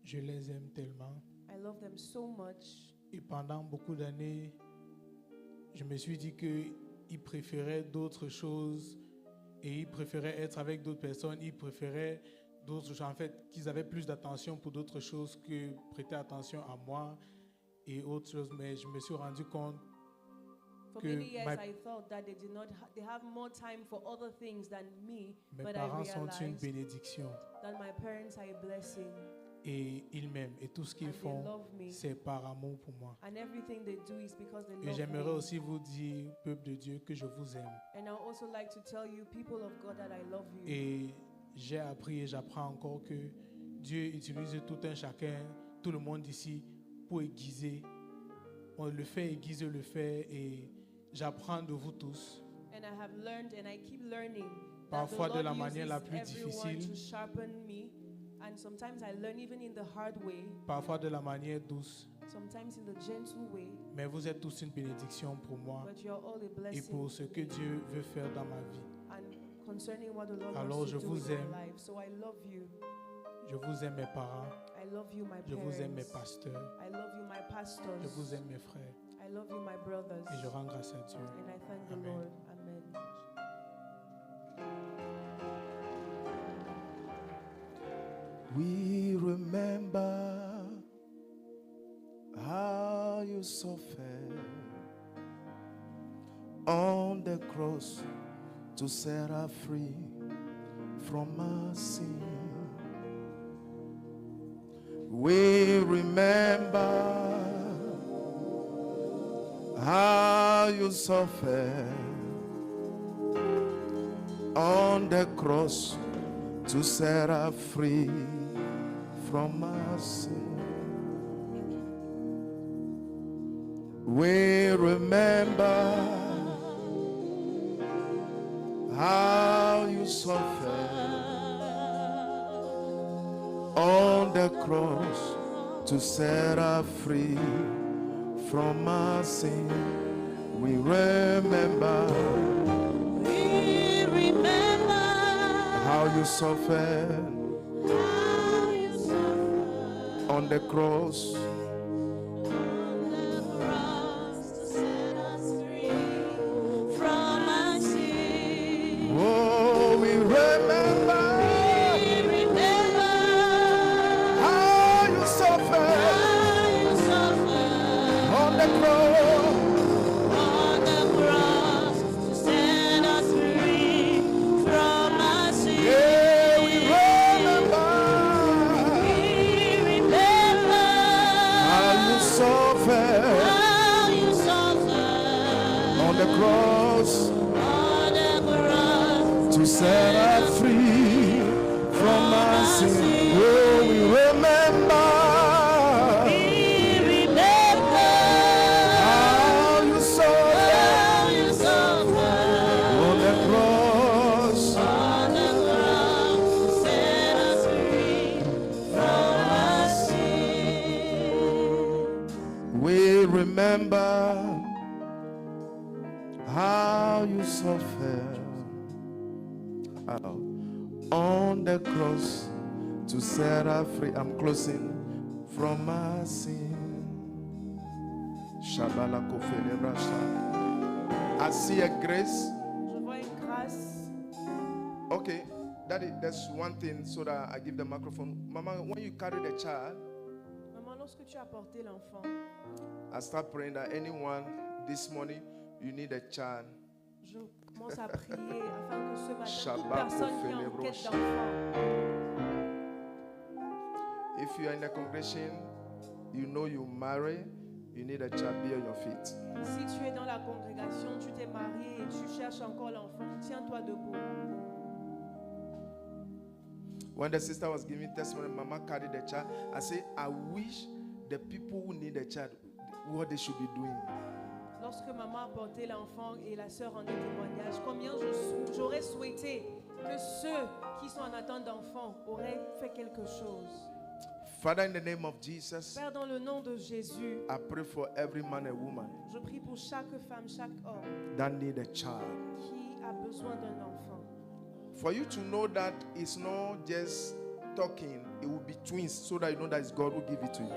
Je les aime tellement. I love them so much. Et pendant beaucoup d'années, je me suis dit qu'ils préféraient d'autres choses et ils préféraient être avec d'autres personnes. Ils préféraient d'autres choses. En fait, qu'ils avaient plus d'attention pour d'autres choses que prêter attention à moi et autres choses. Mais je me suis rendu compte For que many years, my- I thought that they did not. They have more time for other things than me. mes But I parents sont une realized bénédiction that my parents are a blessing, et ils m'aiment. Et tout ce qu'ils and they font, love me. c'est par amour pour moi. And everything they do is because they Et love j'aimerais me. aussi vous dire, peuple de Dieu, que je vous aime. And I also like to tell you, people of God, that I love you. Et j'ai appris et j'apprends encore que Dieu utilise tout un chacun, tout le monde ici, pour aiguiser. On le fait, aiguise le fait, et j'apprends de vous tous. And I have learned, and I keep learning. Parfois that de the la Lord manière la uses plus everyone difficile. to sharpen me, and sometimes I learn even in the hard way, Parfois de la manière douce. sometimes in the gentle way. Mais vous êtes tous une bénédiction pour moi But you're all a et blessing. pour ce que Dieu veut faire dans ma vie. And concerning what the Lord Alors, wants je to do vous in aime. my life, so I love you. Je vous aime mes parents, I love you, my je parents. vous aime mes pasteurs, I love you, my pastors. je vous aime mes frères I love you, my brothers. et je rends grâce à Dieu. And I thank the Amen. Lord. Amen. We remember how you suffered on the cross to set us free from our sin. We remember how you suffered on the cross to set us free from our sin. We remember how you suffered on the cross to set us free from our sin. We remember We remember how you suffered how you suffered on the cross on the cross to set us free from our sin. Oh, we remember We remember how you suffered how you suffered on the cross. on the cross to set us free from our sin. Yeah, we remember We remember how you suffered how you suffered on the cross on the cross to set us free from our sin. Oh, we remember We remember how you suffered how you suffered on the cross. on the cross to set us free from our sin. We remember how you suffered on the cross to set us free. I'm closing from our sin. Shabala kofele brasha. I see a grace. Je vois une grâce. Okay, Daddy, there's one thing so that I give the microphone. Mama, when you carry the child, Maman, lorsque tu as porté l'enfant, I start praying that anyone this morning, you need a child. je commence à prier afin que ce matin, toute Shabbat personne qui est en Kofenebro. quête d'enfant, If you are in the congregation, you know you marry, you need a child, be on your feet. si tu es dans la congrégation, tu t'es marié et tu cherches encore l'enfant, tiens-toi debout. When the sister was giving testimony, Mama carried the child. I say, I wish the people who need a child, what they should be doing. Lorsque maman a porté l'enfant et la sœur rendait témoignage, combien j'aurais souhaité que ceux qui sont en attente d'enfants auraient fait quelque chose. Father, in the name of Jesus, Père, dans le nom de Jésus, I pray for every man and woman je prie pour chaque femme, chaque homme that need a child. qui a besoin d'un enfant. For you to know that it's not just talking, it will be twins, so that you know that it's God who give it to you.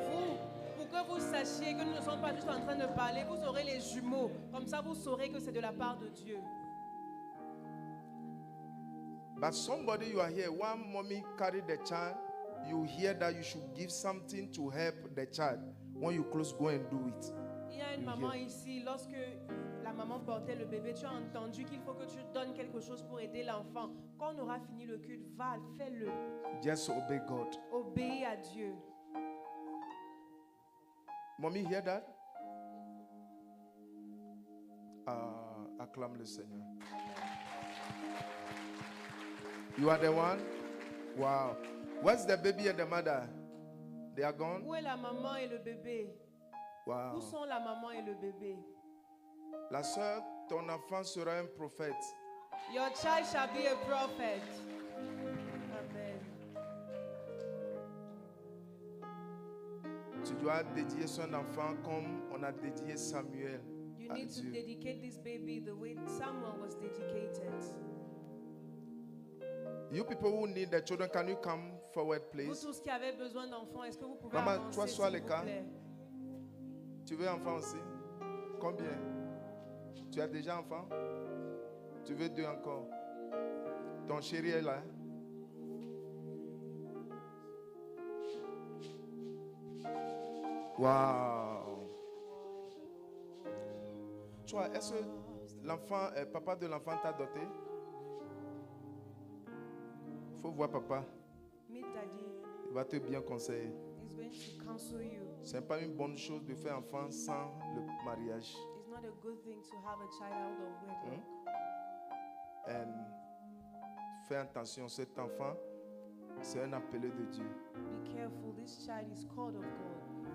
Pour que vous sachiez que nous ne sommes pas juste en train de parler, vous aurez les jumeaux. Comme ça, vous saurez que c'est de la part de Dieu. But somebody, you are here, one mommy carried the child, you hear that you should give something to help the child. When you close, go and do it. Il y a une maman ici, lorsque la maman portait le bébé, tu as entendu qu'il faut que tu donnes quelque chose pour aider l'enfant. Quand on aura fini le culte, va, fais-le. Just obey God. Obéis à Dieu. Mommy, hear that? Acclame le Seigneur. You are the one? Wow. Where's the baby and the mother? They are gone? Où est la maman et le bébé? Où Wow. sont la maman et le bébé? La sœur, ton enfant sera un prophète. Your child shall be a prophet. Amen. Tu dois dédier son enfant comme on a dédié Samuel You à need to Dieu. dedicate this baby the way Samuel was dedicated. You people who need the children, can you come forward, Vous please? tous qui avez besoin d'enfants, est-ce que vous pouvez Maman, avancer, toi, s'il sois vous le cas. plaît? Tu veux enfant aussi? Combien? Tu as déjà enfant? Tu veux 2 encore? Ton chéri est là? Wow! Tu vois, est-ce que l'enfant, papa de l'enfant t'a doté? Il faut voir papa. Meet Daddy. Il va te bien conseiller. He's going to counsel you. Ce n'est pas une bonne chose de faire enfant sans le mariage. It's not a good thing to have a child out of wedlock. Et fais attention, cet enfant, c'est un appelé de Dieu. Be careful, this child is called of God.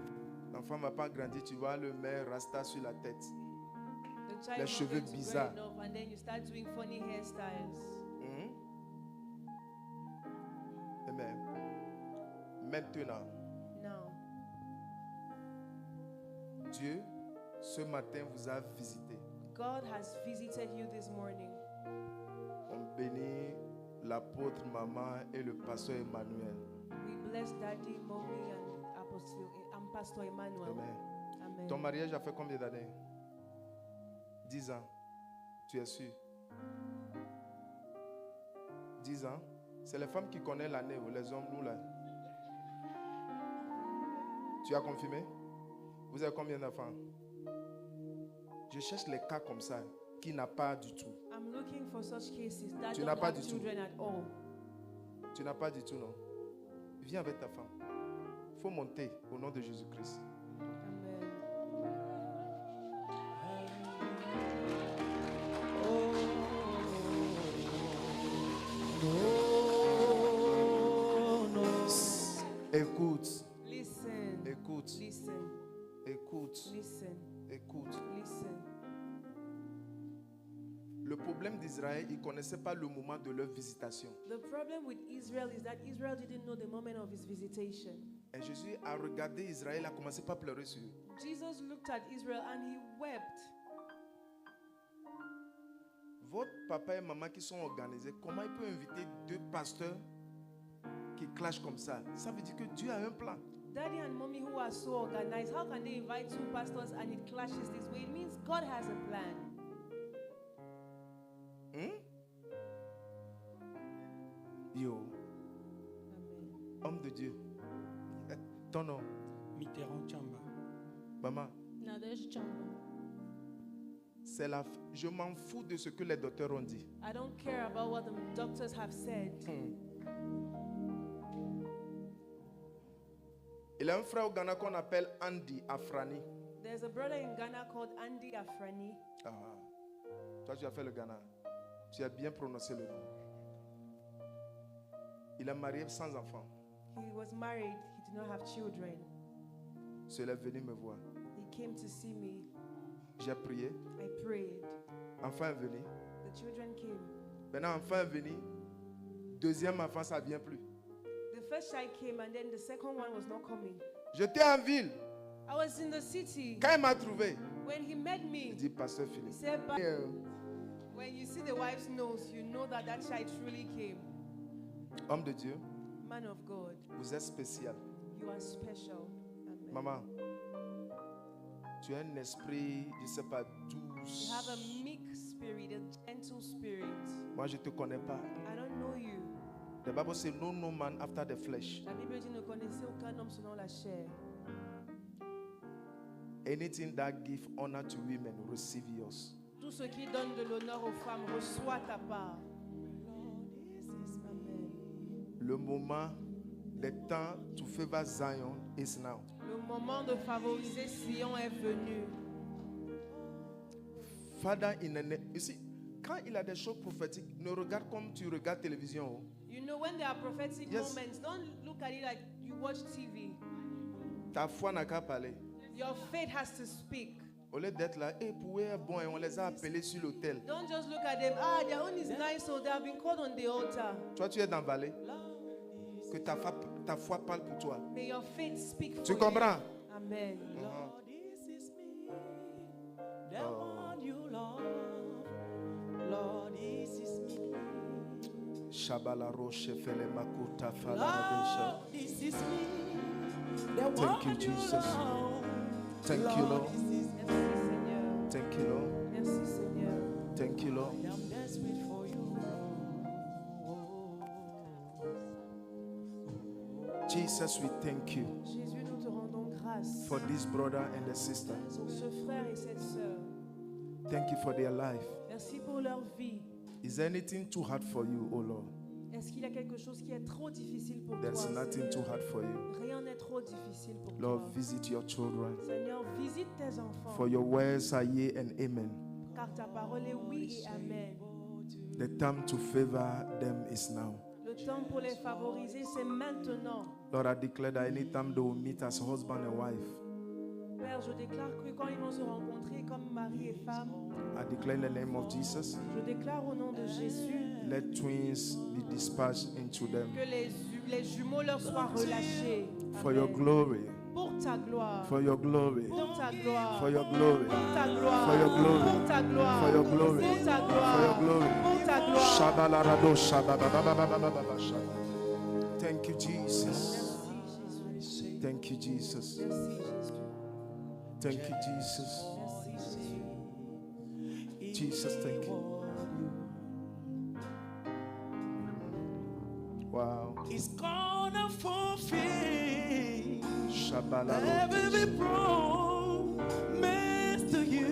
L'enfant ne va pas grandir, tu vas le mettre rasta sur la tête. The child Les is cheveux going to bizarres. grow enough and then you start doing funny hairstyles. Amen. Maintenant, Now, Dieu, ce matin, vous a visité. God has visited you this morning. On bénit l'apôtre, maman et le pasteur Emmanuel. We bless Daddy, Mommy, and Pastor Emmanuel. Amen. Amen. Ton mariage a fait combien d'années? 10 ans. Tu es sûr? 10 ans? C'est les femmes qui connaissent l'année ou les hommes, nous là. Tu as confirmé? Vous avez combien d'enfants? Je cherche les cas comme ça, qui n'a pas du tout. I'm looking for such cases that Tu don't n'as pas have du tout. children at all. Tu n'as pas du tout, non? Viens avec ta femme. Il faut monter au nom de Jésus-Christ. Amen. Écoute, Listen. écoute, Listen. écoute, Listen. écoute. Listen. Le problème d'Israël, ils ne connaissaient pas le moment de leur visitation. The problem with Israel is that Israel didn't know the moment of his visitation. Et Jésus a regardé Israël, a commencé par pleurer sur eux. Jesus looked at Israel and he wept. Votre papa et maman qui sont organisés, comment il peut inviter 2 pasteurs qui clashent comme ça? Ça veut dire que Dieu a un plan. Daddy and mommy who are so organized, how can they invite 2 pastors and it clashes this way? It means God has a plan. Yo, Amen. homme de Dieu. Ton nom, Mitterrand Chamba. maman, Nadège Chamba. c'est la. Je m'en fous de ce que les docteurs ont dit. I don't care about what the doctors have said. Il y a un frère au Ghana qu'on appelle Andy Afrani. There's a brother in Ghana called Andy Afrani. Ah, toi, tu as fait le Ghana. Tu as bien prononcé le nom. Il est marié sans enfant. He was married, he did not have children. Il est venu me voir. He came to see me. J'ai prié. I prayed. Enfant est venu. The children came. Maintenant, enfant est venu. Deuxième enfant, ça ne vient plus. The first child came and then the second one was not coming. J'étais en ville. I was in the city. Quand il m'a trouvé, When he met il me, dit, Pasteur he Philippe. said, when you see the wife's nose, you know that that child truly came. Homme de Dieu, Man of God, vous êtes spécial. you are special. Amen. Maman, tu as un esprit, je ne sais pas, You douce. have a meek spirit, a gentle spirit. Moi, je ne te connais pas. I don't know you. The Bible says, no man after the flesh. La Bible dit ne connaissez aucun homme selon la chair. Anything that give honor to women, receive yours. Tout ce qui donne de l'honneur aux femmes reçoit ta part. Amen. Le moment, le temps to favor Zion is now. Le moment de favoriser Sion est venu. Father, you see, quand il a des choses prophétiques, ne regarde comme tu regardes télévision. Oh. You know, when there are prophetic Yes. moments, don't look at it like you watch TV. Ta foi n'a qu'à parler. Your faith has to speak. Au lieu d'être là, et pour eux, bon, et on les a appelés sur l'autel. Don't just look at them. Ah, their own is nice, so they have been called on the altar. Toi, tu es dans la vallée. Que ta foi parle pour toi. May your faith speak for Tu you. comprends? Amen. Lord, this is me, the one you love. Lord, this is me. Shabala roche fele makuta fala Lord, this is me, the Thank you, one Jesus. love. Thank you, Lord. This is me. Merci Seigneur. Thank you, Lord. Merci Seigneur. Thank you, Lord. I am desperate for you. Jesus, we thank you Jésus, nous te rendons grâce for this brother and the sister. pour ce frère et cette sœur. Thank you for their life. Merci pour leur vie. Is there anything too hard for you, oh Lord? Est-ce qu'il y a quelque chose qui est trop difficile pour There's toi? nothing too hard for you. Rien n'est trop difficile pour Lord, toi. visit your children. Seigneur, visite tes enfants. For your words are yea and amen. Car ta parole est oui et amen. The time to favor them is now. Le temps pour les favoriser, c'est maintenant. Lord, I declare that anytime they will meet as husband and wife, Père, je déclare que quand ils vont se rencontrer comme mari et femme, I declare in the name of Jesus, je déclare au nom de Jésus let twins be dispatched into them. que les jumeaux leur soient relâchés. For your Amen. glory, Pour ta gloire. for your glory, Pour ta gloire. for your glory, Pour ta gloire. For your glory. Pour ta gloire. for your glory, Pour ta gloire. for your glory. Pour ta gloire. Shabalarado, shabababababababa, shaba. Thank you, Jesus. Merci Jésus. Thank you, Jesus. Merci Jésus. Thank you, Jesus. Merci Jésus. Jesus, thank you. Wow. It's gonna fulfill Shabalaro. every promise to you.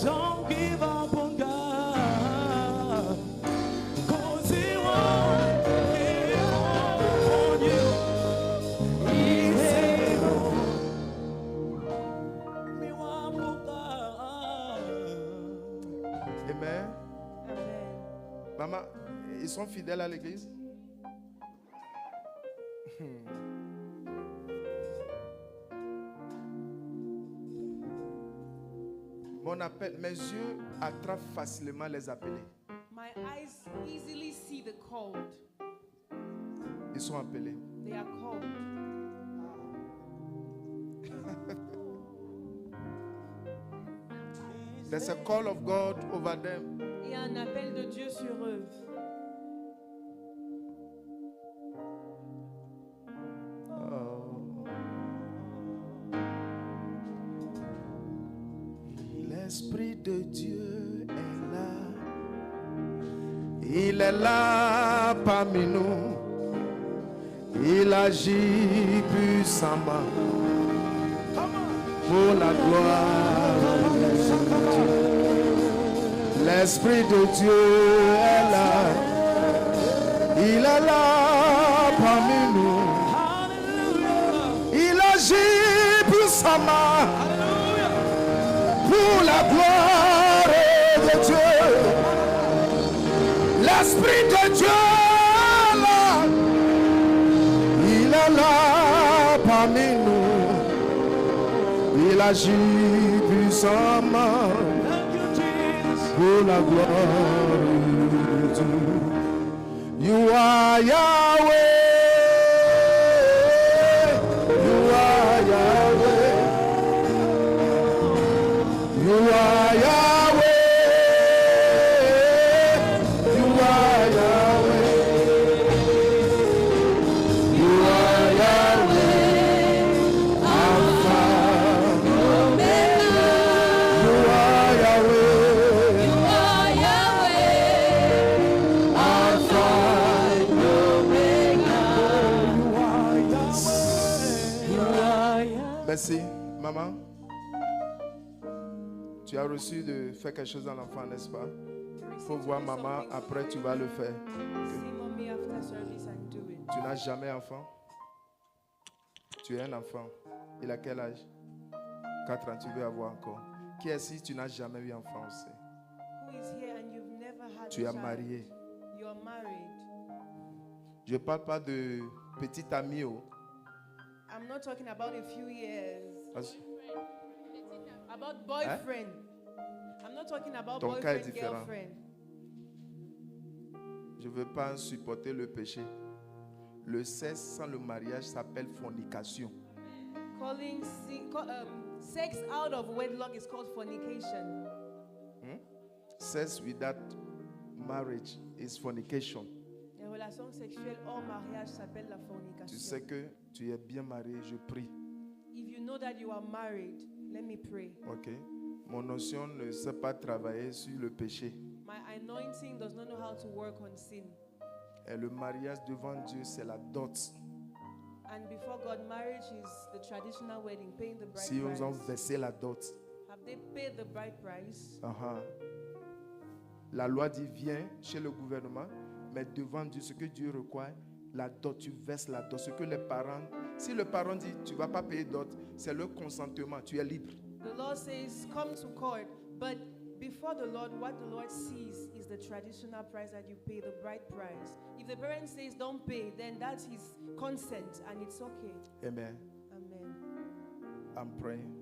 Don't give up on God, 'cause He won't give up on you. He's able. Me want for God. Amen. Amen. Maman, ils sont fidèles à l'église? Mon appel, mes yeux attrapent facilement les appelés. My eyes easily see the called. Ils sont appelés. They are called. There's a call of God over them. Il y a un appel de Dieu sur eux. Oh. L'Esprit de Dieu est là. Il est là parmi nous. Il agit puissamment pour la gloire de Dieu. L'Esprit de Dieu est là. Il est là parmi nous. Il agit puissamment pour la gloire de Dieu. L'Esprit de Dieu est là. Il est là parmi nous. Il agit puissamment pour la gloire de Dieu. You are Yahweh. You are Yahweh. You are Yahweh. You are Yahweh. You are Yahweh. Alpha. You are Yahweh. Alpha. Merci, maman. Tu as reçu de faire quelque chose à l'enfant, n'est-ce pas? Il faut voir maman, après tu vas le faire. See mommy after service and do it. Tu n'as jamais enfant? Tu es un enfant. Il a quel âge? 4 ans, tu veux avoir encore. Qui est ici, tu n'as jamais eu enfant aussi? Who is here and you've never had Tu a es child? marié. You're married. Je ne parle pas de petit ami. Oh. I'm not talking about a few years. Parce- About boyfriend. I'm not talking about Ton cas est boyfriend, différent. girlfriend. Je ne veux pas supporter le péché. Le sexe sans le mariage s'appelle fornication. Sex out of wedlock is called fornication. Sex without marriage is fornication. Les relations sexuelles hors mariage s'appelle la Tu fornication. sais que tu es bien marié, je prie. If you know that you are married, let me pray. Ok. Mon notion ne sait pas travailler sur le péché. My anointing does not know how to work on sin. Et le mariage devant Dieu, c'est la dot. And before God, marriage is the traditional wedding, paying the bride Si price. ils ont versé la dot, Have they paid the bride price? la loi dit viens chez le gouvernement, mais devant Dieu, ce que Dieu requiert, la dot, tu verses la dot. Ce que les parents, si le parent dit tu ne vas pas payer dot, c'est le consentement, tu es libre. The law says, come to court. But before the Lord, what the Lord sees is the traditional price that you pay, the bride price. If the parent says don't pay, then that's his consent and it's okay. Amen. Amen. I'm praying.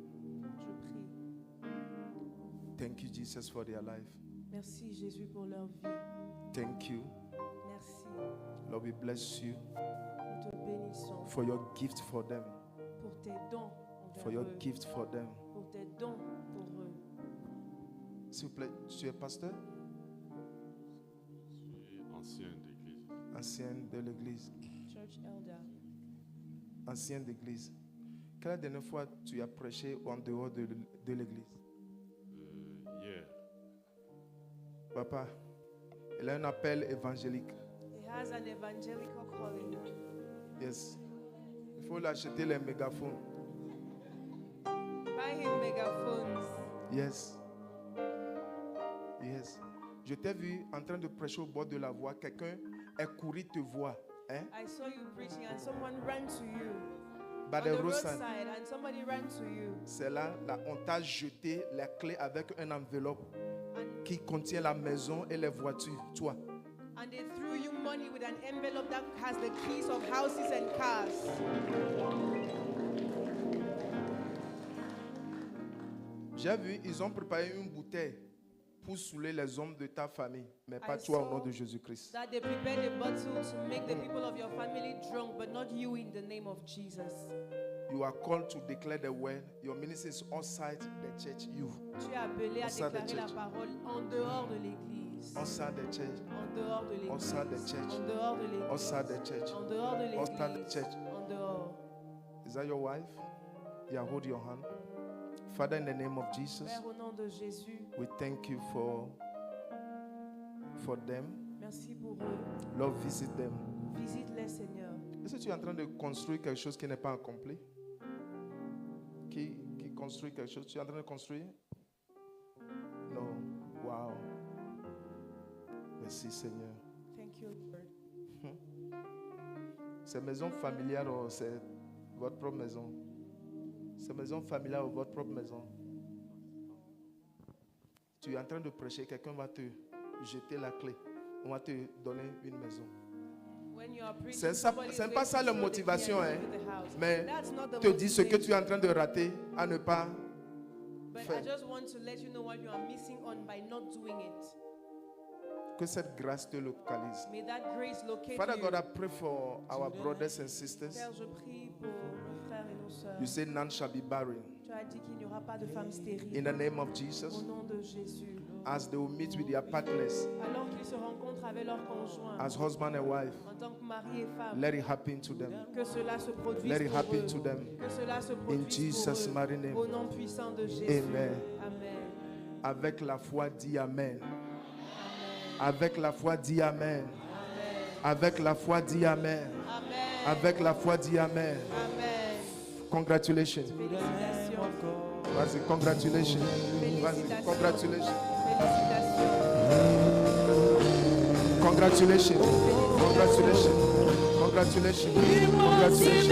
Je prie. Thank you, Jesus, for their life. Merci Jésus pour leur vie. Thank you. Merci. Lord, we bless you Nous te bénissons for your gift for them. pour tes dons envers For your eux. gift for them. Pour tes dons pour eux. S'il vous plaît, tu es pasteur? Je suis ancien d'église. Ancien de l'église. Church elder. Ancien d'église. Quelle est la dernière fois tu as prêché en dehors de l'église? Hier, Papa, il a un appel évangélique. He has an evangelical calling. Yes. Il faut lui acheter les mégaphones. Buy him megaphones. Yes. Yes. Je t'ai vu en train de prêcher au bord de la voie. Quelqu'un est couru te voir. Hein? I saw you preaching and someone ran to you. By On the the roadside. roadside and somebody ran to you. C'est là, on t'a jeté les clés avec une enveloppe And, qui contient la maison et les voitures. Toi. and they threw you money with an envelope that has the keys of houses and cars. J'ai vu, ils ont préparé une bouteille pour saouler les hommes de ta famille, mais pas I toi au saw nom de Jésus-Christ. That they prepared a bottle to make the people of your family drunk, but not you in the name of Jesus. You are called to declare the word. Your ministry is outside the church. You. Tu es appelé à Outside the déclarer la church. parole en dehors de l'église. Outside the church. En dehors de l'église. Outside the church. En dehors de l'église. Outside the church. En dehors de Outside the l'église. church. En dehors. Is that your wife? Yeah, hold your hand. Father, in the name of Jesus, Père, au nom de Jésus, we thank you for them. Merci pour eux. Lord, visit them. Visite-les, Seigneur. Est-ce que tu es en train de construire quelque chose qui n'est pas accompli? Qui construit quelque chose? Tu es en train de construire? Non. Wow. Merci, Seigneur. Thank you, Lord. C'est maison familiale ou c'est votre propre maison? C'est maison familiale ou votre propre maison? Tu es en train de prêcher, quelqu'un va te jeter la clé. On va te donner une maison. When you are preaching, C'est somebody is pas going ça to la throw the motivation, key and hein. give you the house. Mais That's not the te dis ce que tu es motivation. en train de rater à ne pas But I faire. just want to let you know what you are missing on by not doing it. Que cette grâce te localise. May that grace locate Father you. God, I pray for our brothers and sisters. Père, je prie pour nos frères et nos sœurs. You say none shall be barren. Tu as dit qu'il n'y aura pas de femmes stériles. In the name of Au Jesus, nom de Jésus. as they will meet with their partners, Alors qu'ils se rencontrent avec leurs conjoints, as husband and wife, en tant que mari et femme, let it happen to them. que cela se produise Let it pour happen eux. to them. Que cela se In produise Jesus' pour eux. mighty name. Au nom puissant de Jésus. Amen. Amen. Avec la foi, dis Amen. Amen. Avec la foi, dis Amen. Amen. Avec la foi, dis Amen. Amen. Avec la foi, dis Amen. Amen. Congratulations. Félicitations. Vas-y, congratulations. Vas-y, congratulations. Félicitations. Congratulations. Congratulations. Congratulations. Congratulations.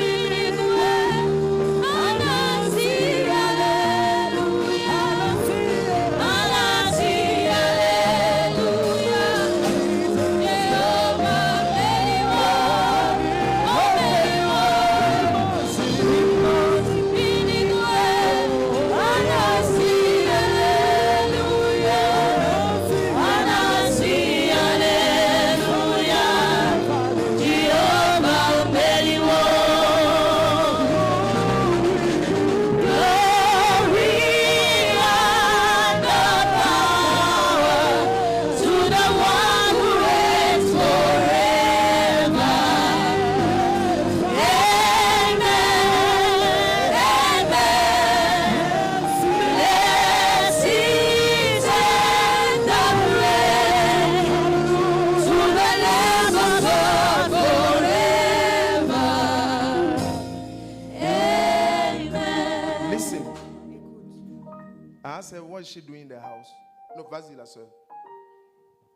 I said, what is she doing in the house? No, vas-y, la sœur.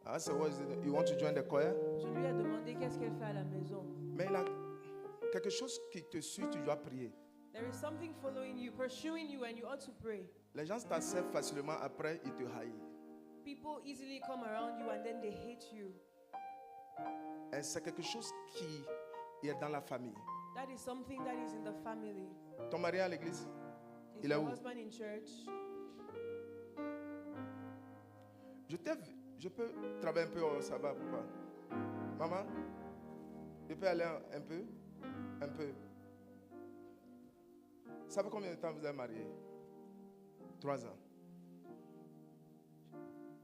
I said, what is it? You want to join the choir? Je lui ai demandé qu'est-ce qu'elle fait à la maison. Mais il y a quelque chose qui te suit, tu dois prier. There is something following you, pursuing you, and you ought to pray. Les gens t'acceptent facilement, après ils te haïssent. People easily come around you and then they hate you. Et c'est quelque chose qui est dans la famille. That is something that is in the family. Ton mari est à l'église? Is Il est your où? husband in church? Je peux travailler un peu, ça va, papa? Maman? Je peux aller un peu? Un peu. Ça fait combien de temps vous êtes mariés? 3 ans.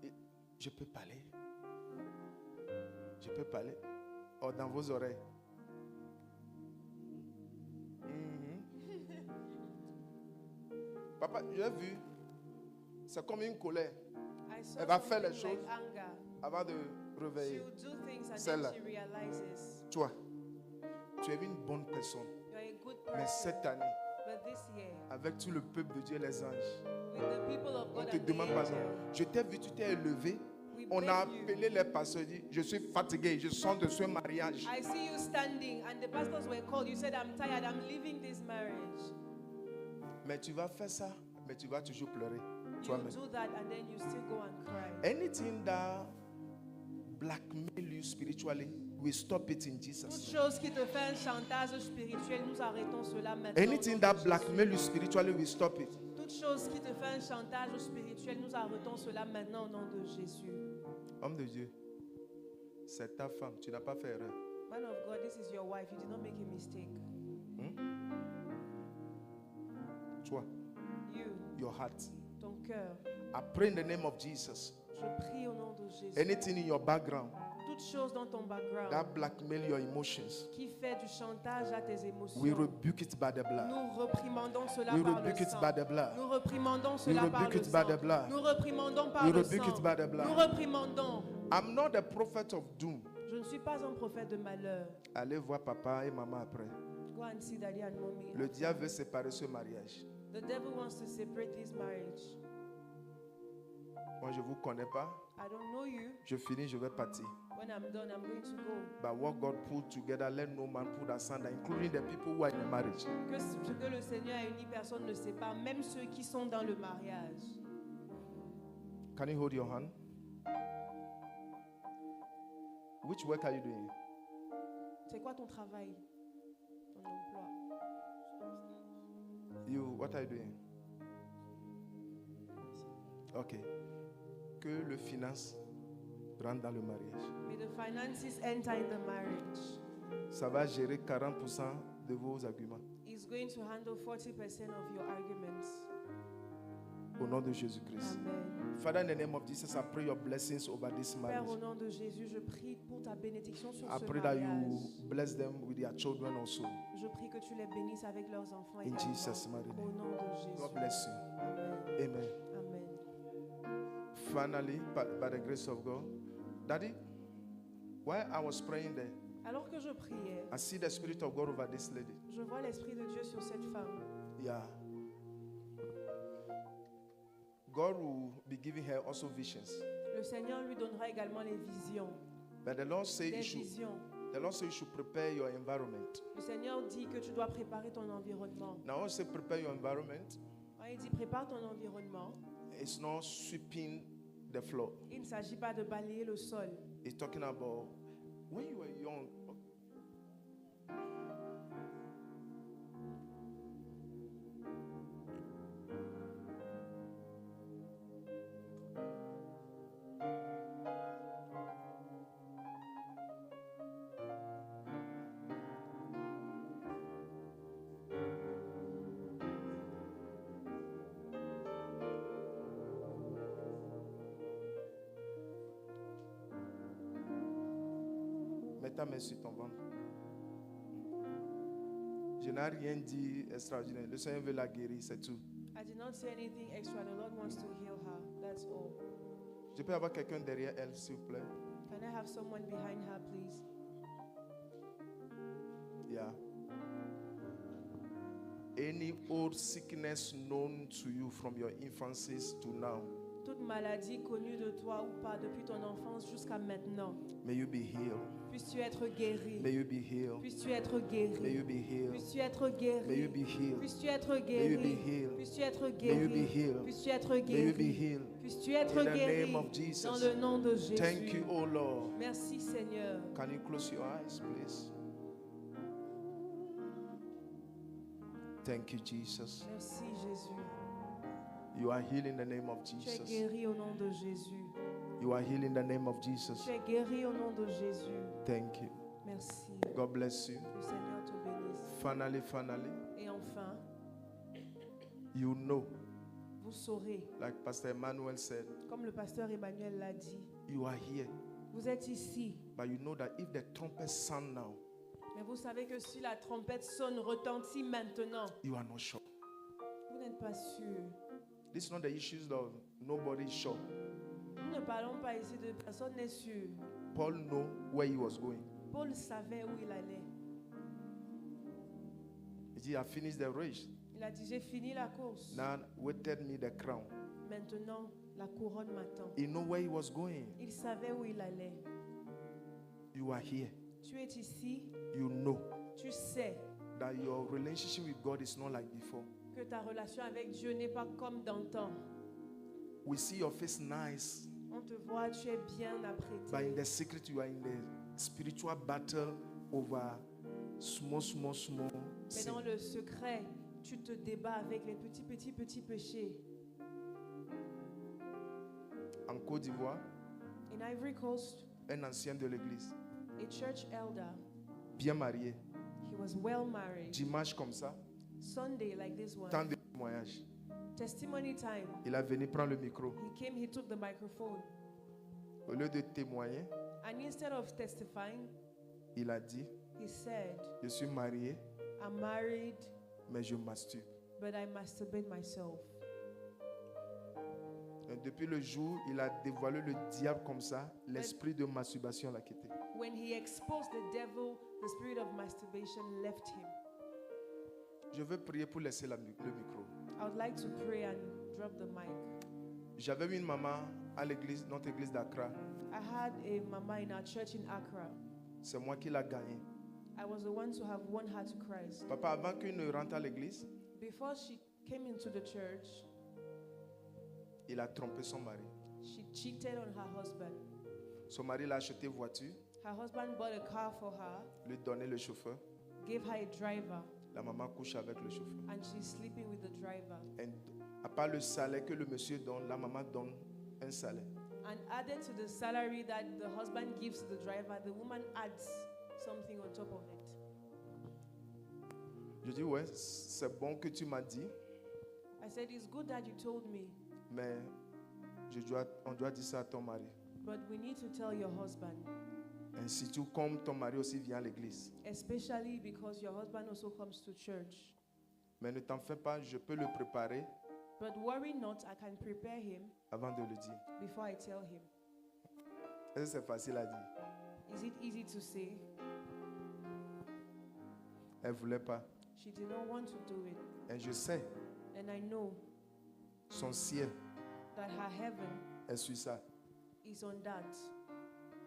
Et je peux parler? Je peux parler? Oh, dans vos oreilles. Papa, j'ai vu. C'est comme une colère. I saw Elle va faire les something like choses anger. avant de She réveiller. will do things and Celle-là. then she realizes Toi, tu es une bonne personne. you are a good Mais person. cette année, But this year, avec tout le peuple de Dieu et les anges, with the people of on God te and the demande pardon. angels, Je t'ai vu, tu t'es élevé. we On a beg you. appelé les pasteurs, dit, je suis fatigué, je sors de ce mariage. I see you standing and the pastors were called. You said, I'm tired, I'm leaving this marriage. Mais tu vas faire ça, mais tu vas toujours pleurer. You Toi-même. do that and then you still go and cry. Anything that blackmail you spiritually, we stop it in Toute Jesus. chose qui te fait un chantage spirituel, nous arrêtons cela maintenant. Anything au nom that de Jésus. blackmail you spiritually, we stop it. Toute chose qui te fait un chantage spirituel, nous arrêtons cela maintenant au nom de Jésus. Homme de Dieu, c'est ta femme, tu n'as pas fait erreur. Man of God, this is your wife. You did not make a mistake. Toi, You, your heart. ton cœur. I pray in the name of Jesus. Je prie au nom de Jésus. Anything in your background Toute chose dans ton background that blackmail your emotions, qui fait du chantage à tes émotions, we rebuke it by the blood. nous reprimandons cela We par le rebuke it sang. by the blood. Nous reprimandons cela par rebuke le it by sang. the blood. Nous reprimandons par We le rebuke sang. it by the blood. Nous reprimandons. I'm not a prophet of doom. Je ne suis pas un prophète de malheur. Allez voir papa et maman après. Go and see daddy and mommy. Le diable veut séparer ce mariage. The devil wants to separate this marriage. Moi, je ne vous connais pas. I don't know you. Je finis, je vais partir. When I'm done, I'm going to go. But what God put together, let no man put asunder, including the people who are in the marriage. Que ce que le Seigneur a uni, personne ne sait pas, même ceux qui sont dans le mariage. Can you hold your hand? Which work are you doing? C'est quoi ton travail? Ton emploi? You, what are you doing? Okay. Que le finance rentre dans le mariage. May the finances enter in the marriage. Ça va gérer 40% de vos arguments. He's going to handle 40% of your arguments. Au nom de Jésus-Christ. Amen. Father, in the name of Jesus, I pray your blessings over this Père, au marriage. nom de Jésus, je prie pour ta bénédiction sur I ce pray that you mariage. bless them with their children also. Je prie que tu les bénisses avec leurs enfants In également. Jesus' mighty Au name. nom de Jésus. God bless you. Amen. Amen. Amen. Finally, by the grace of God, Daddy, while I was praying there, Alors que je priais, I see the Spirit of God over this lady. je vois l'Esprit de Dieu sur cette femme. Yeah. God will be giving her also visions. Le Seigneur lui donnera également les visions. But the Lord said Des you should, visions. the Lord said you should prepare your environment. Le Seigneur dit que tu dois préparer ton environnement. Now, when I say prepare your environment, Quand il dit prépare ton environnement, it's not sweeping the floor. il ne s'agit pas de balayer le sol. It's talking about when you were young. Mets ta main sur ton ventre. Je n'ai rien dit extraordinaire. Le Seigneur veut la guérir, c'est tout. I did not say anything extra. The Lord wants to heal her. That's all. Je peux avoir quelqu'un derrière elle, s'il vous plaît? Can I have someone behind her, please? Yeah. Any old sickness known to you from your infancies to now, Toute maladie connue de toi ou pas depuis ton enfance jusqu'à maintenant, may you be healed. puisses-tu être guéri. May you be healed. Puisses-tu être May you guéri. be healed. Puisses-tu être May you guéri. be healed. Puisses-tu être May you be guéri. healed. Puisses-tu être May you be guéri. healed. Puisses-tu être May you be guéri. healed. Puisses-tu être In the guéri. name of Jesus. Dans le nom de Jésus. Thank you, oh Lord. Merci Seigneur. Can you close your eyes, please? Thank you, Jesus. Merci Jésus. You are healed in the name of Tu es Jesus. guéri au nom de Jésus. You are healed in the name of Jesus. Tu es guéri au nom de Jésus. Thank you. Merci. God bless you. Le Seigneur te bénisse. Finally, Et enfin, you know, vous saurez, like Pastor Emmanuel said, comme le pasteur Emmanuel l'a dit, you are here. vous êtes ici. But you know that if the trumpet sound now, Mais vous savez que si la trompette sonne, retentit maintenant, you are not sure. vous n'êtes pas sûr. This is not the issues of nobody is sure. Nous ne parlons pas ici de personne n'est sûr. Paul know where he was going. Paul savait où il allait. He said, I finished the race. Il a dit, j'ai fini la course. Now waited me the crown. Maintenant, la couronne m'attend. He know where he was going. Il savait où il allait. You are here. Tu es ici, You know tu sais that your relationship with God is not like before. que ta relation avec Dieu n'est pas comme d'antan. We see your face nice, On te voit, tu es bien but in apprêté. the secret you are in the spiritual battle over small Mais sin. dans le secret, tu te débats avec les petits péchés. En Côte d'Ivoire, In Ivory Coast, un ancien de l'église, a church elder, bien marié, he was well married. dimanche comme ça, Sunday like this one, tant de témoignages. testimony time. Il a venu prendre le micro. He came, he took the microphone. Au lieu de témoigner, And instead of testifying, il a dit, he said, je suis marié, I'm married, mais je masturbe. but I masturbate myself. depuis le jour où il a dévoilé le diable comme ça, l'esprit de masturbation l'a quitté. When he exposed the devil, the spirit of masturbation left him. Je veux prier pour laisser le micro. I would like to pray and drop the mic. J'avais eu une maman à l'église, notre église d'Accra. I had a mama in our church in Accra. C'est moi qui l'ai gagnée. I was the one to have won her to Christ. Papa, avant qu'il ne rentre à l'église, Before she came into the church, il a trompé son mari. she cheated on her husband. Son mari l'a acheté une voiture, Her husband bought a car for her, lui donnait le chauffeur. gave her a driver, La maman couche avec le chauffeur. and she's sleeping with the driver. Et à part le salaire que le monsieur donne, la maman donne un salaire. And added to the salary that the husband gives to the driver, the woman adds something on top of it. Je dis, ouais, c'est bon que tu m'as dit, I said, it's good that you told me, mais on doit dire ça à ton mari. but we need to tell your husband, Et surtout comme ton mari aussi vient à l'église. especially because your husband also comes to church. Mais ne t'en fais pas, je peux le préparer But worry not, I can prepare him avant de le dire. before I tell him. Est-ce que c'est facile à dire? Is it easy to say? Elle ne voulait pas. She did not want to do it. Et je sais, And I know son ciel that her heaven est sur ça. is on that.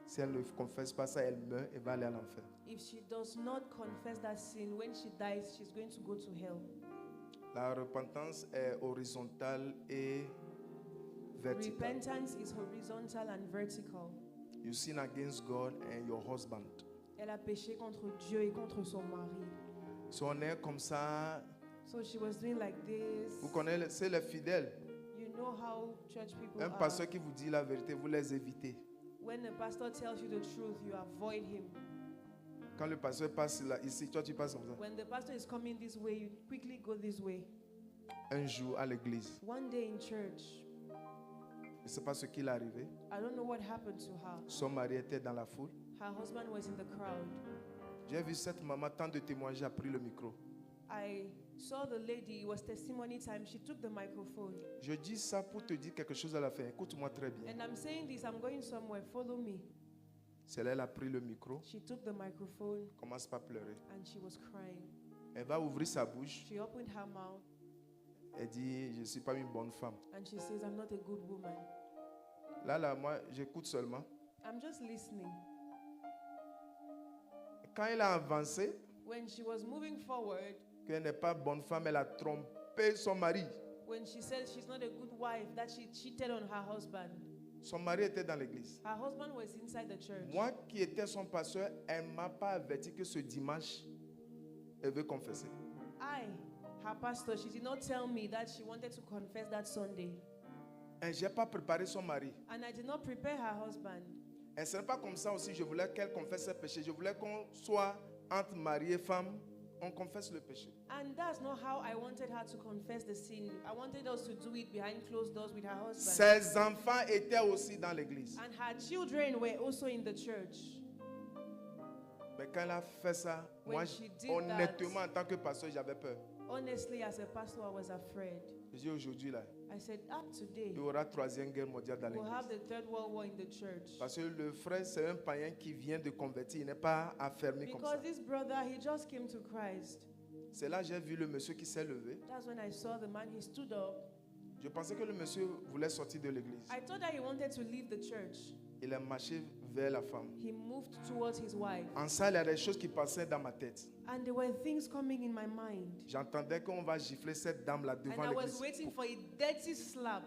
Si elle ne confesse pas ça, elle meurt et va aller à l'enfer. If she does not confess that sin, when she dies, she's going to go to hell. La repentance est horizontale et verticale. Repentance is horizontal and vertical. You sin against God and your husband. Elle a péché contre Dieu et contre son mari. Si on est comme ça, So she was doing like this. vous connaissez les fidèles. You know how church people Un are. pasteur qui vous dit la vérité, vous les évitez. When the pastor tells you the truth, you avoid him. Quand le pasteur passe là, ici, toi tu passes comme ça. When the pastor is coming this way, you quickly go this way. Un jour à l'église, One day in church, je ne sais pas ce qui est arrivé. I don't know what happened to her. Son mari était dans la foule. Her husband was in the crowd. J'ai vu cette maman, tant de témoignages, j'ai pris le micro. I saw the lady, it was testimony time. She took the microphone. Je dis ça pour te dire quelque chose à la fin. Écoute-moi très bien. And I'm saying this, I'm going somewhere, follow me. C'est là elle a pris le micro, She took the microphone commence pas à pleurer. and she was crying. Elle va ouvrir sa bouche. She opened her mouth Elle dit, je ne suis pas une bonne femme. and she says, I'm not a good woman. Là, moi, j'écoute seulement. I'm just listening. Quand elle a avancé, When she was moving forward, qu'elle n'est pas bonne femme, elle a trompé son mari. when she said she's not a good wife, that she cheated on her husband. Son mari était dans l'église. Her husband was inside the church. Moi qui étais son pasteur, elle ne m'a pas averti que ce dimanche, elle veut confesser. I, her pastor, she did not tell me that she wanted to confess that Sunday. Et je n'ai pas préparé son mari. And I did not prepare her husband. Et ce n'est pas comme ça aussi, je voulais qu'elle confesse ses péchés. Je voulais qu'on soit entre mari et femme, on confesse le péché. And that's not how I wanted her to confess the sin. I wanted us to do it behind closed doors with her husband. Ses enfants étaient aussi dans l'église. And her children were also in the church. Mais quand elle a fait ça, When moi, she did honnêtement, en tant que pasteur, j'avais peur. Honestly, as a pastor, I was afraid. Je dis aujourd'hui, là, I said, today, il y aura 3e guerre mondiale dans we'll have l'église. the Third World War in the church. Parce que le frère, c'est un païen qui vient de convertir. Il n'est pas affermi comme ça. Because this brother, he just came to Christ. C'est là que j'ai vu le monsieur qui s'est levé. That's when I saw the man, he stood up. Je pensais que le monsieur voulait sortir de l'église. I thought that he wanted to leave the church. Il a marché vers la femme. He moved towards his wife. En ça, il y a des choses qui passaient dans ma tête. And there were things coming in my mind. J'entendais qu'on va gifler cette dame-là And devant I was l'église. waiting for a dirty slap.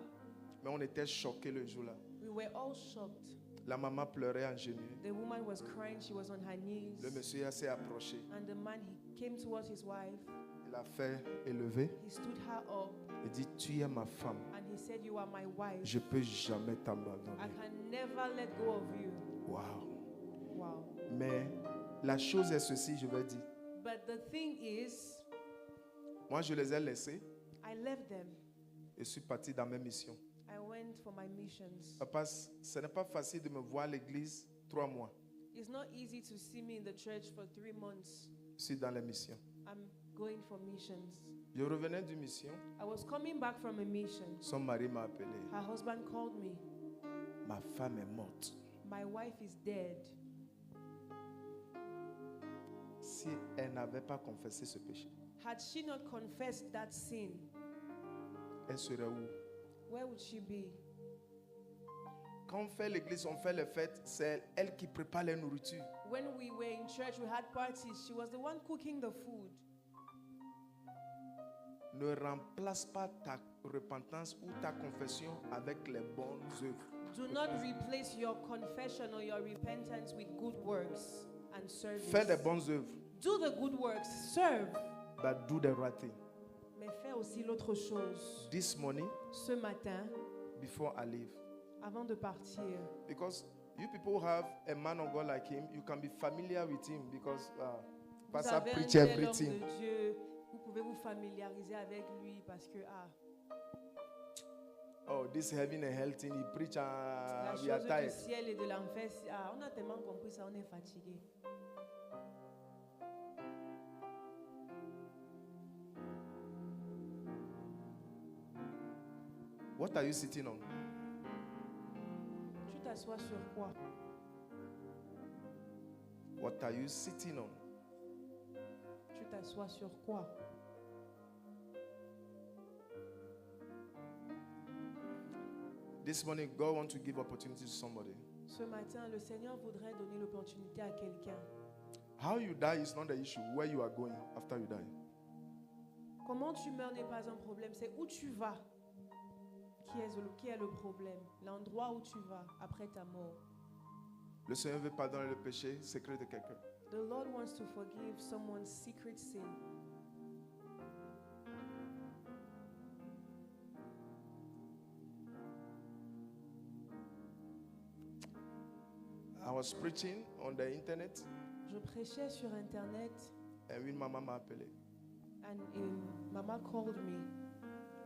Mais on était choqués le jour-là. We were all shocked. La maman pleurait en genoux. The woman was crying, she was on her knees. Le monsieur s'est approché. And the man, he came towards his wife. Il a fait élever. He stood her up Il dit, tu es ma femme. and he said, you are my wife. Je ne peux jamais I t'abandonner. can never let go of you. Wow. Wow. Mais la chose est ceci, je vais dire. But the thing is, Moi, je les ai laissés I left them. et suis parti dans mes missions. I went for my missions. Papa, ce n'est pas facile de me voir à l'église 3 mois. It's not easy to see me in the church for 3 months. Je suis dans les missions. I'm going for missions. Je revenais d'une mission. I was coming back from a mission. Son mari m'a appelé. Her husband called me. Ma femme est morte. My wife is dead. Si elle n'avait pas confessé ce péché, Had she not confessed that sin, elle serait où? where would she be? Quand on fait l'église, on fait les fêtes, c'est elle qui prépare les nourritures. When we were in church, we had parties. She was the one cooking the food. Ne remplace pas ta repentance ou ta confession avec les bonnes œuvres. Do not replace your confession or your repentance with good works and service. Fais les bonnes œuvres, Do the good works, serve, but do the right thing. mais fais aussi l'autre chose. This morning, Ce matin, before I leave, avant de partir, because you people have a man of God like him, you can be familiar with him because vous Pastor avez un preach tel homme everything. de Dieu, vous pouvez vous familiariser avec lui parce que Oh, this heaven and hell thing, he preach la and chose we are du tired. ciel et de l'enfer, on a tellement compris ça, on est fatigué. What are you sitting on? Tu t'assois sur quoi? What are you sitting on? Tu t'assois sur quoi? This morning, God wants to give opportunity to somebody. Ce matin, le Seigneur voudrait donner l'opportunité à quelqu'un. How you die is not the issue. Where you are going after you die. Comment tu meurs n'est pas un problème, c'est où tu vas qui est le problème. L'endroit où tu vas après ta mort. Le Seigneur veut pardonner le péché secret de quelqu'un. The Lord wants to forgive someone's secret sin. I was preaching on the internet Je prêchais sur Internet and une maman m'a appelé. and Mama called me.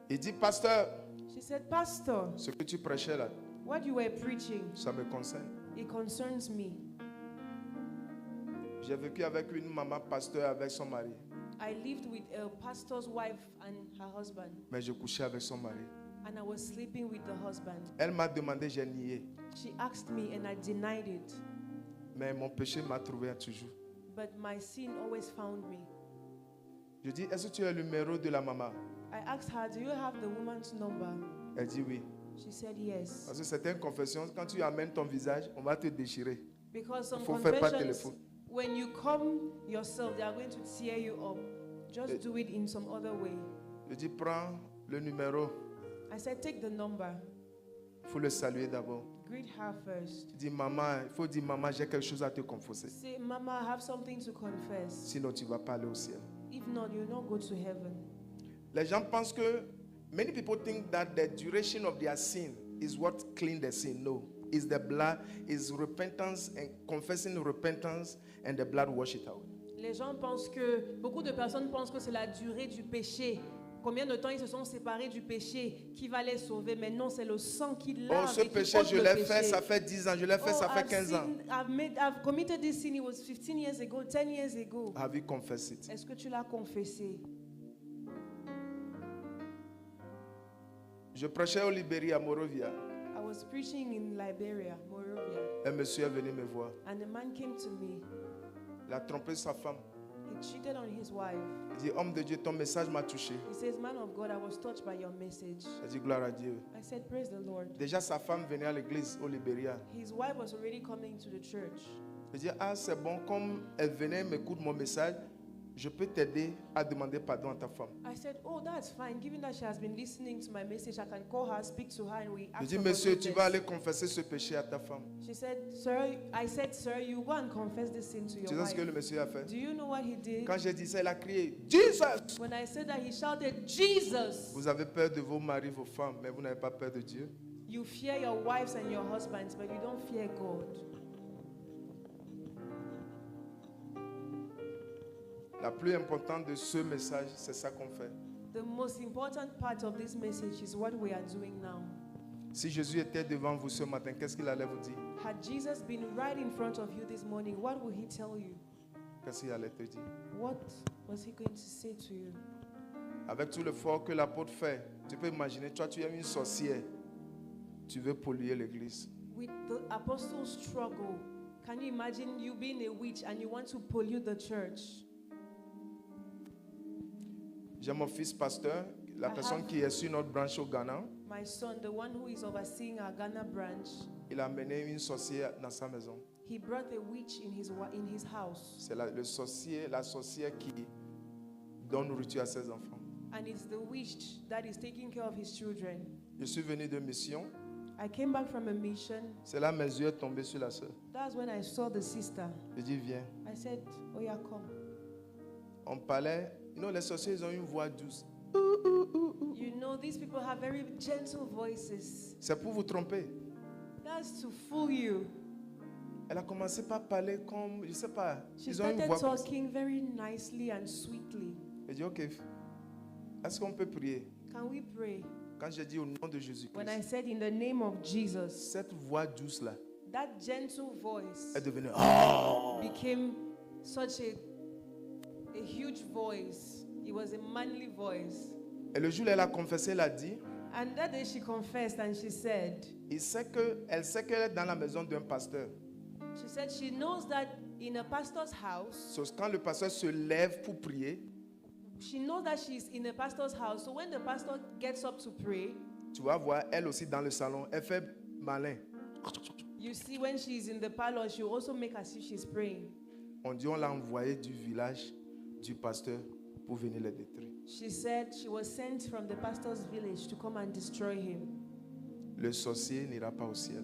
Il dit, pasteur, She said, Pastor, ce que tu prêchais là, what you were preaching, ça me concerne. it concerns me. J'ai vécu avec une maman pasteur avec son mari, I lived with a pastor's wife and her husband, mais je couchais avec son mari. and I was sleeping with the husband. Elle m'a demandé, j'ai nié, She asked me and I denied it, mais mon péché m'a trouvé toujours. but my sin always found me. Je dis, est-ce que tu as le numéro de la maman? I asked her, do you have the woman's number? Elle dit oui. She said yes. Parce que certaines confessions, quand tu amènes ton visage, on va te déchirer. Because some Il faut faire par confessions, téléphone. when you come yourself, they are going to tear you up. Just do it in some other way. Je dis, prends le numéro. I said, take the number. Il faut le saluer d'abord. Greet her first. Je dis, maman, il faut dire, maman, j'ai quelque chose à te confesser. Say, Mama, I have something to confess. Sinon, tu ne vas pas aller au ciel. If not, you'll not go to heaven. Les gens pensent que, many people think that the duration of their sin is what clean the sin. No. It's the blood, is repentance and confessing repentance and the blood wash it out. Les gens pensent que, beaucoup de personnes pensent que c'est la durée du péché. Combien de temps ils se sont séparés du péché qui va les sauver? Mais non, c'est le sang qui lave Oh, ce et qui péché, ôte je le l'ai fait, péché. ça fait 10 ans, je l'ai fait, ça fait 15 ans. I've committed this sin, it was 15 years ago, 10 years ago. Have you confessed it? Est-ce que tu l'as confessé? Je prêchais au Libéria, à Morovia. I was preaching in Liberia, Morovia, Un monsieur est venu me voir. and a man came to me. Il a trompé sa femme. He cheated on his wife. Il dit, homme de Dieu, ton message m'a touché. He says, Man of God, I was touched by your message. J'ai dit, gloire à Dieu. I said, Praise the Lord. Déjà, sa femme venait à l'église au Libéria. His wife was already coming to the church. Je dis, ah, c'est bon, comme elle venait, m'écoute mon message, je peux t'aider à demander pardon à ta femme. I said, Oh, that's fine. Given that she has been listening to my message, I can call her, speak to her, and we Je ask dis, for monsieur, tu vas forgiveness. aller confesser ce péché à ta femme. She said, Sir, I said, Sir, you go and confess this sin to Tu your sais ce wife. que le monsieur a fait? Do you know what he did? Quand j'ai dit ça, il a crié, Jesus! When I said that, he shouted, Jesus! Vous avez peur de vos maris, vos femmes, mais vous n'avez pas peur de Dieu. You fear your wives and your husbands, but you don't fear God. La plus importante de ce message, c'est ça qu'on fait. The most important part of this message is what we are doing now. Si Jésus était devant vous ce matin, qu'est-ce qu'il allait vous dire? Had Jesus been right in front of you this morning, what would he tell you? Qu'est-ce qu'il allait te dire? What was he going to say to you? Avec tout l'effort que l'apôtre fait, tu peux imaginer, toi tu es une sorcière, tu veux polluer l'église. With the apostles' struggle, can you imagine you being a witch and you want to pollute the church? J'ai mon fils pasteur, la personne qui est sur notre branche au Ghana, My son, the one who is overseeing our Ghana branch, il a amené une sorcière dans sa maison. he brought a witch in his house. C'est la sorcière qui donne nourriture à ses enfants. And it's the witch that is taking care of his children. Je suis venu de mission. I came back from a mission. C'est là mes yeux sont tombés sur la sœur. That's when I saw the sister. Je dis viens. I said, oh yeah, come. On parlait. Les sorciers ils ont une voix douce. You know, these people have very gentle voices. C'est pour vous tromper. That's to fool you. Elle a commencé par parler comme, je sais pas. She Ils ont une started voix comme ça. talking very nicely and sweetly. Je dis ok. Est-ce qu'on peut prier? Can we pray? Quand j'ai dit au nom de When I Jésus-Christ, said in the name of Jesus, cette voix douce là that gentle voice est devenue. became such a huge voice. It was a manly voice. Et le jour où elle a confessé, elle a dit, And that day she confessed and she said, elle sait qu'elle est dans la maison d'un pasteur. she said she knows that in a pastor's house, So, quand le pasteur se lève pour prier, she knows that she's in a pastor's house. So when the pastor gets up to pray, tu vas voir, elle aussi dans le salon, elle fait malin. you see when she's in the parlor, she will also make as if she's praying. On dit on l'a envoyé du village du pasteur pour venir les détruire. She said she was sent from the pastor's village to come and destroy him. Le sorcier n'ira pas au ciel.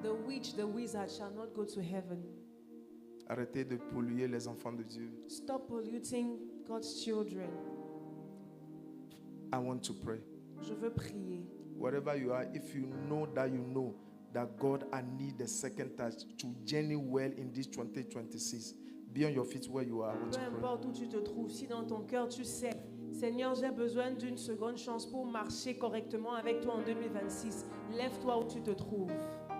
The witch, the wizard shall not go to heaven. Arrêtez de polluer les enfants de Dieu. Stop polluting God's children. I want to pray. Je veux prier. Wherever you are, if you know that God, I need a second touch to journey well in this 2026. Be on your feet where you are. I want Peu to pray. importe où tu te trouves, si dans ton cœur tu sais, Seigneur, j'ai besoin d'une seconde chance pour marcher correctement avec toi en 2026. Lève-toi où tu te trouves.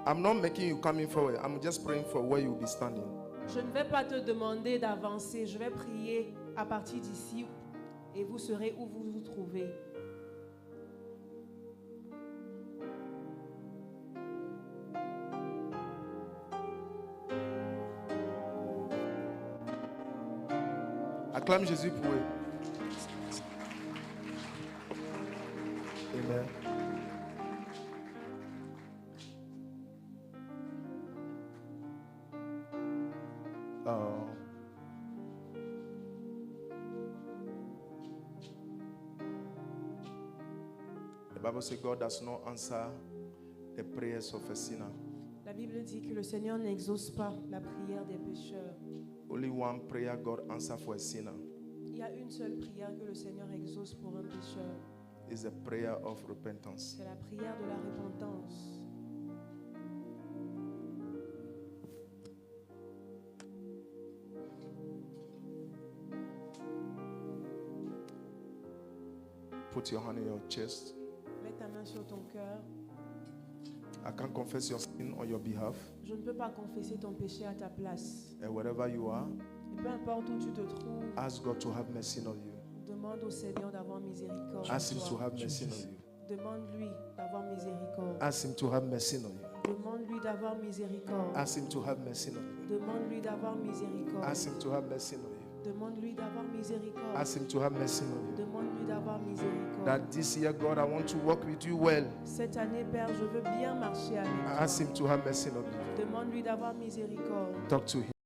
I'm not making you coming forward. I'm just praying for where you'll be standing. Je ne vais pas te demander d'avancer. Je vais prier à partir d'ici et vous serez où vous vous trouvez. Acclame Jésus pour eux. Amen. Oh. The Bible says God does not answer the prayers of a sinner. La Bible dit que le Seigneur n'exauce pas la prière des pécheurs. Only one prayer God answers for a sinner Il y a une seule prière que le Seigneur exauce pour un pécheur. is a prayer of repentance. C'est la prière de la repentance. Put your hand on your chest. Mets ta main sur ton cœur. I can confess your sin on your behalf. Je ne peux pas confesser ton péché à ta place. And wherever you are, Et peu importe où tu te trouves, ask God to have mercy on you. demande au Seigneur d'avoir miséricorde. Ask Him de to toi. have mercy on you. Demande-lui d'avoir miséricorde. Ask Him to have mercy on you. Demande-lui d'avoir miséricorde. Ask Him to have mercy on you. Demande-lui d'avoir miséricorde. Ask Him to have mercy on you. Demande-lui d'avoir miséricorde. Ask Him to have mercy on you. Demande-lui d'avoir miséricorde. That this year, God, I want to walk with you well. Cette année, Père, je veux bien marcher avec toi. Ask Him to have mercy on you. Demande-lui d'avoir miséricorde. Talk to Him.